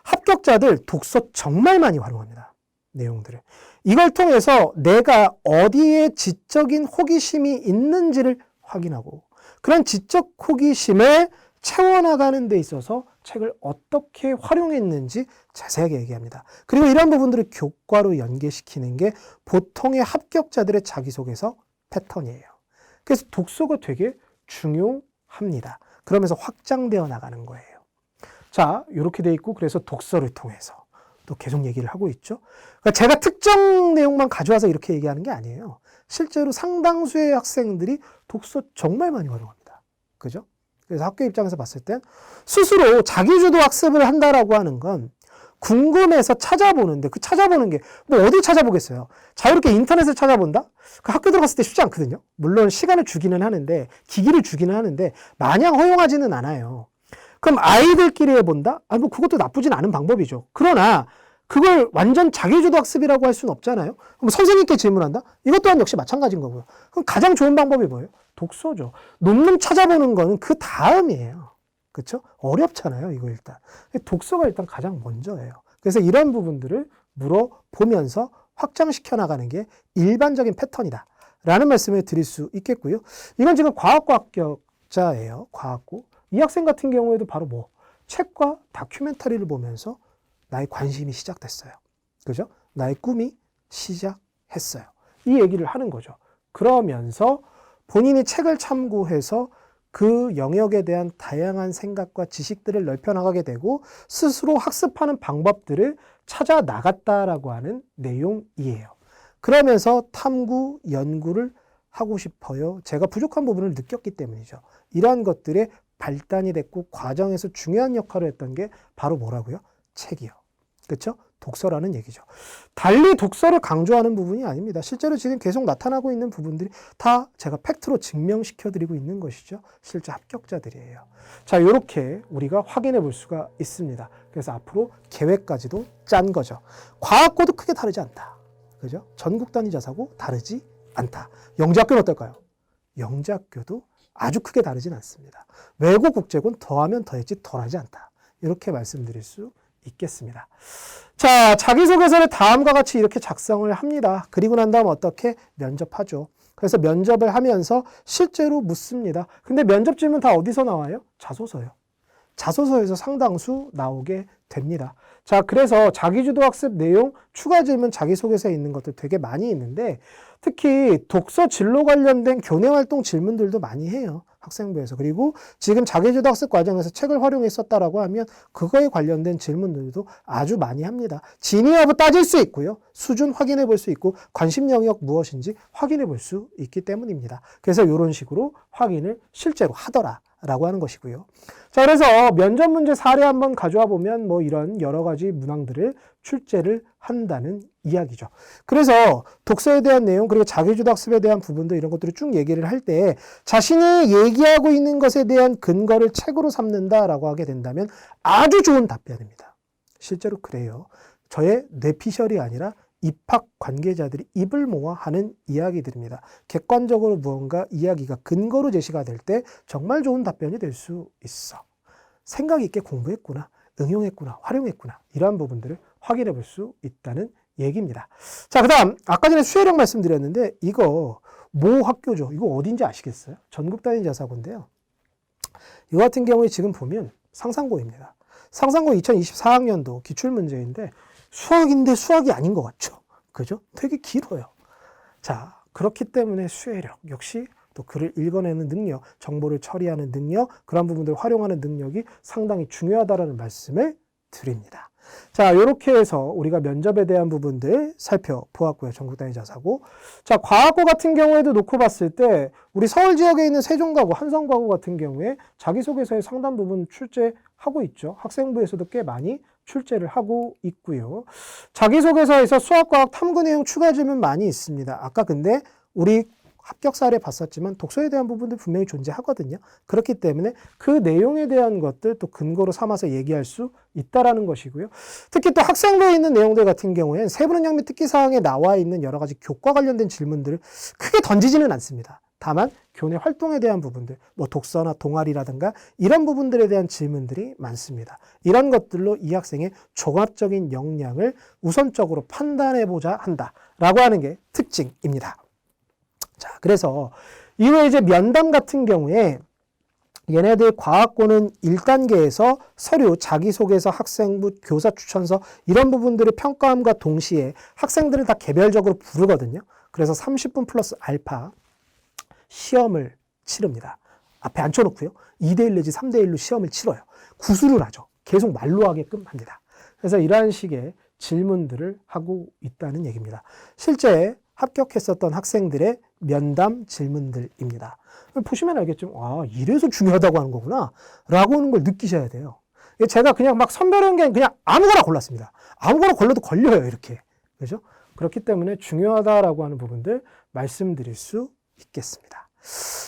합격자들 독서 정말 많이 활용합니다. 내용들을. 이걸 통해서 내가 어디에 지적인 호기심이 있는지를 확인하고, 그런 지적 호기심을 채워나가는 데 있어서 책을 어떻게 활용했는지 자세하게 얘기합니다. 그리고 이런 부분들을 교과로 연계시키는 게 보통의 합격자들의 자기소개서 패턴이에요. 그래서 독서가 되게 중요합니다. 그러면서 확장되어 나가는 거예요. 자, 이렇게 돼 있고, 그래서 독서를 통해서 또 계속 얘기를 하고 있죠. 그러니까 제가 특정 내용만 가져와서 이렇게 얘기하는 게 아니에요. 실제로 상당수의 학생들이 독서 정말 많이 활용합니다. 그죠? 그래서 학교 입장에서 봤을 땐 스스로 자기주도 학습을 한다라고 하는 건 궁금해서 찾아보는데, 그 찾아보는 게 뭐 어디 찾아보겠어요? 자유롭게 인터넷을 찾아본다? 그 학교 들어갔을 때 쉽지 않거든요. 물론 시간을 주기는 하는데, 기기를 주기는 하는데 마냥 허용하지는 않아요. 그럼 아이들끼리 해본다? 뭐 그것도 나쁘진 않은 방법이죠. 그러나 그걸 완전 자기주도 학습이라고 할 수는 없잖아요. 그럼 선생님께 질문한다? 이것 또한 역시 마찬가지인 거고요. 그럼 가장 좋은 방법이 뭐예요? 독서죠. 논문 찾아보는 거는 그 다음이에요. 그렇죠? 어렵잖아요, 이거 일단. 독서가 일단 가장 먼저예요. 그래서 이런 부분들을 물어보면서 확장시켜 나가는 게 일반적인 패턴이다 라는 말씀을 드릴 수 있겠고요. 이건 지금 과학고 합격자예요. 과학고. 이 학생 같은 경우에도 바로 뭐 책과 다큐멘터리를 보면서 나의 관심이 시작됐어요. 그죠? 나의 꿈이 시작했어요. 이 얘기를 하는 거죠. 그러면서 본인이 책을 참고해서 그 영역에 대한 다양한 생각과 지식들을 넓혀나가게 되고 스스로 학습하는 방법들을 찾아 나갔다라고 하는 내용이에요. 그러면서 탐구, 연구를 하고 싶어요. 제가 부족한 부분을 느꼈기 때문이죠. 이러한 것들의 발단이 됐고 과정에서 중요한 역할을 했던 게 바로 뭐라고요? 책이요. 그렇죠? 독서라는 얘기죠. 달리 독서를 강조하는 부분이 아닙니다. 실제로 지금 계속 나타나고 있는 부분들이 다 제가 팩트로 증명시켜드리고 있는 것이죠. 실제 합격자들이에요. 자, 이렇게 우리가 확인해 볼 수가 있습니다. 그래서 앞으로 계획까지도 짠 거죠. 과학고도 크게 다르지 않다. 그죠? 전국 단위 자사고 다르지 않다. 영재학교는 어떨까요? 영재학교도 아주 크게 다르진 않습니다. 외고 국제고는 더하면 더했지 덜하지 않다. 이렇게 말씀드릴 수 있겠습니다. 자, 자기소개서를 다음과 같이 이렇게 작성을 합니다. 그리고 난 다음 어떻게 면접하죠. 그래서 면접을 하면서 실제로 묻습니다. 근데 면접 질문 다 어디서 나와요? 자소서요. 자소서에서 상당수 나오게 됩니다. 자, 그래서 자기주도 학습 내용, 추가 질문, 자기소개서에 있는 것들 되게 많이 있는데 특히 독서 진로 관련된 교내 활동 질문들도 많이 해요. 학생부에서. 그리고 지금 자기주도 학습 과정에서 책을 활용했었다라고 하면 그거에 관련된 질문들도 아주 많이 합니다. 진위 여부 따질 수 있고요. 수준 확인해 볼 수 있고 관심 영역 무엇인지 확인해 볼 수 있기 때문입니다. 그래서 이런 식으로 확인을 실제로 하더라라고 하는 것이고요. 자, 그래서 면접 문제 사례 한번 가져와 보면 뭐 이런 여러 가지 문항들을 출제를 한다는 이야기죠. 그래서 독서에 대한 내용 그리고 자기주도 학습에 대한 부분도 이런 것들을 쭉 얘기를 할 때 자신이 얘기하고 있는 것에 대한 근거를 책으로 삼는다라고 하게 된다면 아주 좋은 답변입니다. 실제로 그래요. 저의 뇌피셜이 아니라 입학 관계자들이 입을 모아 하는 이야기들입니다. 객관적으로 무언가 이야기가 근거로 제시가 될 때 정말 좋은 답변이 될 수 있어. 생각 있게 공부했구나, 응용했구나, 활용했구나, 이러한 부분들을 확인해 볼 수 있다는 얘기입니다. 자, 그 다음 아까 전에 수혜령 말씀드렸는데 이거 모 학교죠. 이거 어딘지 아시겠어요? 전국 단위 자사고인데요. 이 같은 경우에 지금 보면 상상고입니다. 상상고 2024학년도 기출문제인데 수학인데 수학이 아닌 것 같죠? 그죠? 되게 길어요. 자, 그렇기 때문에 수혜력, 역시 또 글을 읽어내는 능력, 정보를 처리하는 능력, 그런 부분들을 활용하는 능력이 상당히 중요하다는 말씀을 드립니다. 자, 이렇게 해서 우리가 면접에 대한 부분들 살펴보았고요. 전국 단위 자사고. 자, 과학고 같은 경우에도 놓고 봤을 때 우리 서울 지역에 있는 세종과고, 한성과고 같은 경우에 자기소개서의 상당 부분 출제하고 있죠. 학생부에서도 꽤 많이 출제를 하고 있고요. 자기소개서에서 수학과학 탐구 내용 추가 질문 많이 있습니다. 아까 근데 우리 합격 사례 봤었지만 독서에 대한 부분도 분명히 존재하거든요. 그렇기 때문에 그 내용에 대한 것들 또 근거로 삼아서 얘기할 수 있다라는 것이고요. 특히 또 학생부에 있는 내용들 같은 경우에는 세부능력 및 특기사항에 나와 있는 여러 가지 교과 관련된 질문들을 크게 던지지는 않습니다. 다만 교내 활동에 대한 부분들, 뭐 독서나 동아리라든가 이런 부분들에 대한 질문들이 많습니다. 이런 것들로 이 학생의 종합적인 역량을 우선적으로 판단해보자 한다라고 하는 게 특징입니다. 자, 그래서 이후에 이제 면담 같은 경우에 얘네들 과학고는 1단계에서 서류, 자기소개서, 학생부, 교사 추천서 이런 부분들을 평가함과 동시에 학생들을 다 개별적으로 부르거든요. 그래서 30분 플러스 알파 시험을 치릅니다. 앞에 앉혀놓고요. 2대1 내지 3대1로 시험을 치러요. 구술을 하죠. 계속 말로 하게끔 합니다. 그래서 이러한 식의 질문들을 하고 있다는 얘기입니다. 실제 합격했었던 학생들의 면담 질문들입니다. 보시면 알겠지만 아, 이래서 중요하다고 하는 거구나 라고 하는 걸 느끼셔야 돼요. 제가 그냥 막 선별한 게 그냥 아무거나 골랐습니다. 아무거나 걸려도 걸려요, 이렇게. 그죠? 그렇기 때문에 중요하다라고 하는 부분들 말씀드릴 수 있겠습니다.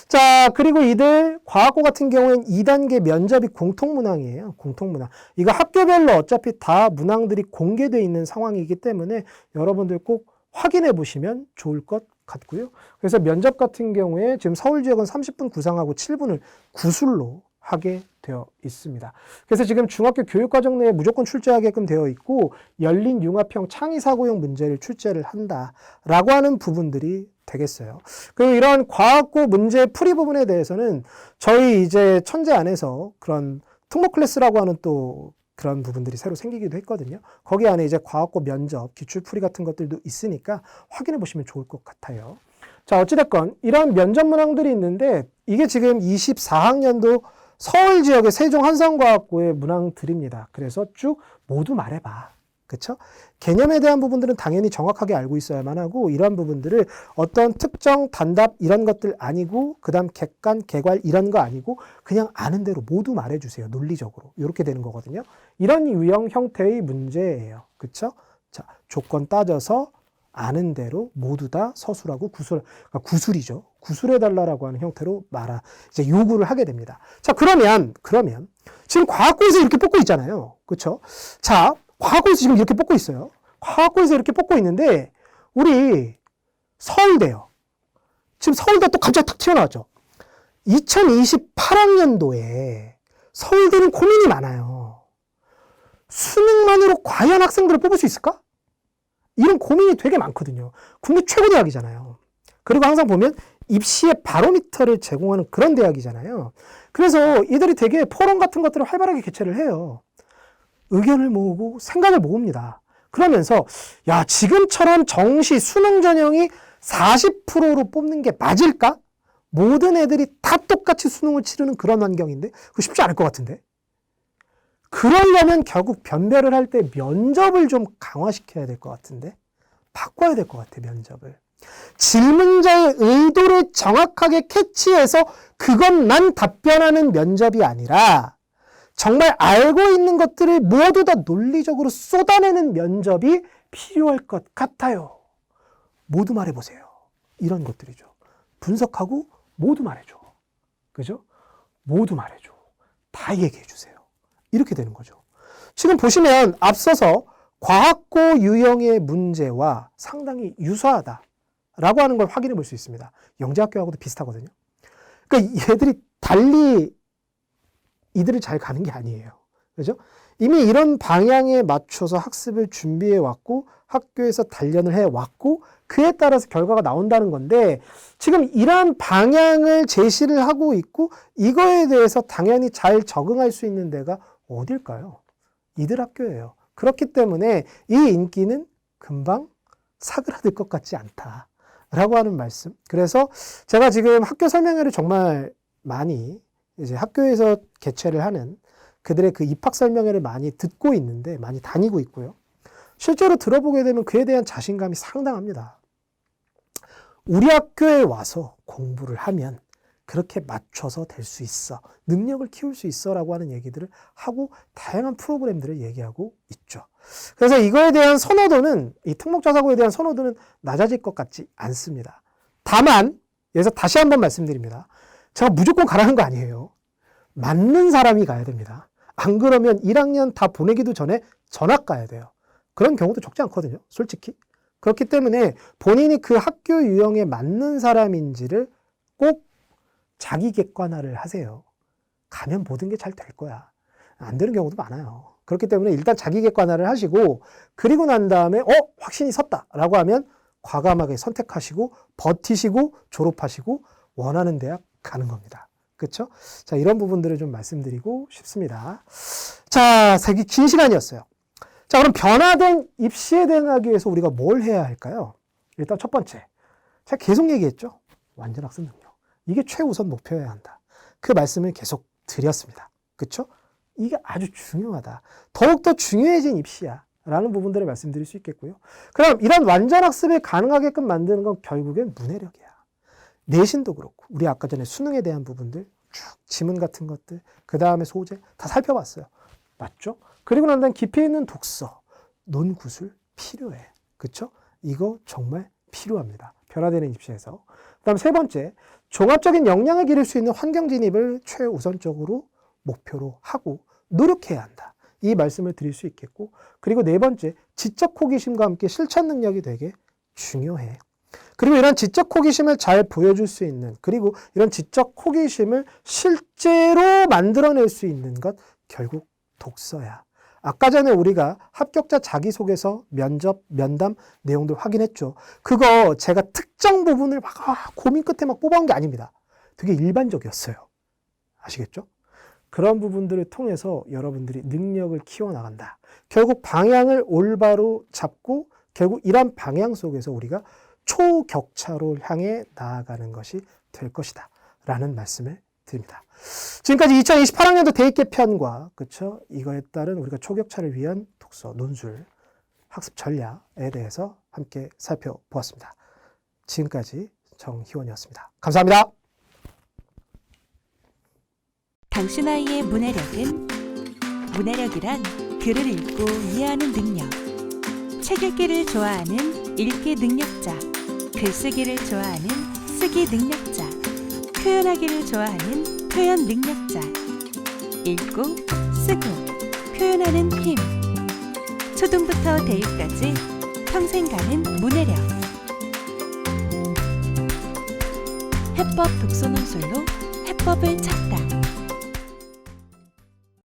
자, 그리고 이들 과학고 같은 경우에는 2단계 면접이 공통문항이에요. 공통문항. 이거 학교별로 어차피 다 문항들이 공개되어 있는 상황이기 때문에 여러분들 꼭 확인해 보시면 좋을 것 같고요. 그래서 면접 같은 경우에 지금 서울 지역은 30분 구상하고 7분을 구술로 하게 되어 있습니다. 그래서 지금 중학교 교육과정 내에 무조건 출제하게끔 되어 있고 열린 융합형 창의사고형 문제를 출제를 한다라고 하는 부분들이 되겠어요. 그리고 이러한 과학고 문제 풀이 부분에 대해서는 저희 이제 천재 안에서 그런 특목 클래스라고 하는 또 그런 부분들이 새로 생기기도 했거든요. 거기 안에 이제 과학고 면접, 기출풀이 같은 것들도 있으니까 확인해 보시면 좋을 것 같아요. 자, 어찌됐건 이런 면접 문항들이 있는데 이게 지금 24학년도 서울 지역의 세종 한성과학고의 문항들입니다. 그래서 쭉 모두 말해봐. 그쵸? 개념에 대한 부분들은 당연히 정확하게 알고 있어야만 하고 이런 부분들을 어떤 특정 단답 이런 것들 아니고 그 다음 객관, 개괄 이런 거 아니고 그냥 아는 대로 모두 말해주세요. 논리적으로. 이렇게 되는 거거든요. 이런 유형 형태의 문제예요. 그쵸? 자, 조건 따져서 아는 대로 모두 다 서술하고 그러니까 구술이죠. 구술해달라고 하는 형태로 이제 요구를 하게 됩니다. 자, 그러면 지금 과학고에서 이렇게 뽑고 있잖아요. 그쵸? 자, 과학고에서 지금 이렇게 뽑고 있어요. 과학고에서 이렇게 뽑고 있는데 우리 서울대요. 지금 서울대 또 갑자기 탁 튀어나왔죠. 2028학년도에 서울대는 고민이 많아요. 수능만으로 과연 학생들을 뽑을 수 있을까? 이런 고민이 되게 많거든요. 국내 최고 대학이잖아요. 그리고 항상 보면 입시의 바로미터를 제공하는 그런 대학이잖아요. 그래서 이들이 되게 포럼 같은 것들을 활발하게 개최를 해요. 의견을 모으고 생각을 모읍니다. 그러면서 야, 지금처럼 정시 수능 전형이 40%로 뽑는 게 맞을까? 모든 애들이 다 똑같이 수능을 치르는 그런 환경인데 그거 쉽지 않을 것 같은데. 그러려면 결국 변별을 할 때 면접을 좀 강화시켜야 될 것 같은데. 바꿔야 될 것 같아, 면접을. 질문자의 의도를 정확하게 캐치해서 그건 난 답변하는 면접이 아니라 정말 알고 있는 것들을 모두 다 논리적으로 쏟아내는 면접이 필요할 것 같아요. 모두 말해보세요. 이런 것들이죠. 분석하고 모두 말해줘. 그죠? 모두 말해줘. 다 얘기해주세요. 이렇게 되는 거죠. 지금 보시면 앞서서 과학고 유형의 문제와 상당히 유사하다라고 하는 걸 확인해 볼 수 있습니다. 영재학교하고도 비슷하거든요. 그러니까 얘들이 달리 이들을 잘 가는 게 아니에요. 그죠? 이미 이런 방향에 맞춰서 학습을 준비해 왔고 학교에서 단련을 해 왔고 그에 따라서 결과가 나온다는 건데 지금 이러한 방향을 제시를 하고 있고 이거에 대해서 당연히 잘 적응할 수 있는 데가 어딜까요? 이들 학교예요. 그렇기 때문에 이 인기는 금방 사그라들 것 같지 않다라고 하는 말씀. 그래서 제가 지금 학교 설명회를 정말 많이 이제 학교에서 개최를 하는 그들의 그 입학 설명회를 많이 듣고 있는데 많이 다니고 있고요. 실제로 들어보게 되면 그에 대한 자신감이 상당합니다. 우리 학교에 와서 공부를 하면 그렇게 맞춰서 될 수 있어. 능력을 키울 수 있어 라고 하는 얘기들을 하고 다양한 프로그램들을 얘기하고 있죠. 그래서 이거에 대한 선호도는 이 특목자사고에 대한 선호도는 낮아질 것 같지 않습니다. 다만 여기서 다시 한번 말씀드립니다. 제가 무조건 가라는 거 아니에요. 맞는 사람이 가야 됩니다. 안 그러면 1학년 다 보내기도 전에 전학 가야 돼요. 그런 경우도 적지 않거든요. 솔직히. 그렇기 때문에 본인이 그 학교 유형에 맞는 사람인지를 꼭 자기 객관화를 하세요. 가면 모든 게 잘 될 거야. 안 되는 경우도 많아요. 그렇기 때문에 일단 자기 객관화를 하시고 그리고 난 다음에 확신이 섰다라고 하면 과감하게 선택하시고 버티시고 졸업하시고 원하는 대학 가는 겁니다. 그렇죠? 자, 이런 부분들을 좀 말씀드리고 싶습니다. 자, 긴 시간이었어요. 자, 그럼 변화된 입시에 대응하기 위해서 우리가 뭘 해야 할까요? 일단 첫 번째, 제가 계속 얘기했죠. 완전 학습 능력. 이게 최우선 목표여야 한다. 그 말씀을 계속 드렸습니다. 그렇죠? 이게 아주 중요하다. 더욱더 중요해진 입시야. 라는 부분들을 말씀드릴 수 있겠고요. 그럼 이런 완전 학습을 가능하게끔 만드는 건 결국엔 문해력이야. 내신도 그렇고 우리 아까 전에 수능에 대한 부분들 쭉 지문 같은 것들 그 다음에 소재 다 살펴봤어요. 맞죠? 그리고 난 다음 깊이 있는 독서, 논구술 필요해. 그렇죠? 이거 정말 필요합니다. 변화되는 입시에서. 그 다음 세 번째, 종합적인 역량을 기를 수 있는 환경 진입을 최우선적으로 목표로 하고 노력해야 한다. 이 말씀을 드릴 수 있겠고 그리고 네 번째, 지적 호기심과 함께 실천 능력이 되게 중요해. 그리고 이런 지적 호기심을 잘 보여줄 수 있는 그리고 이런 지적 호기심을 실제로 만들어낼 수 있는 것 결국 독서야. 아까 전에 우리가 합격자 자기소개서, 면접, 면담 내용들 확인했죠. 그거 제가 특정 부분을 막 고민 끝에 막 뽑아온 게 아닙니다. 되게 일반적이었어요. 아시겠죠? 그런 부분들을 통해서 여러분들이 능력을 키워나간다. 결국 방향을 올바로 잡고 결국 이런 방향 속에서 우리가 초격차로 향해 나아가는 것이 될 것이다. 라는 말씀을 드립니다. 지금까지 2028학년도 대입 편과 그쵸? 이거에 따른 우리가 초격차를 위한 독서, 논술, 학습 전략에 대해서 함께 살펴보았습니다. 지금까지 정희원이었습니다. 감사합니다. 당신 아이의 문해력이란 글을 읽고 이해하는 능력, 책 읽기를 좋아하는 읽기 능력자, 글쓰기를 좋아하는 쓰기 능력자, 표현하기를 좋아하는 표현 능력자, 읽고 쓰고 표현하는 힘, 초등부터 대입까지 평생 가는 문해력. 해법 독서논술로 해법을 찾다.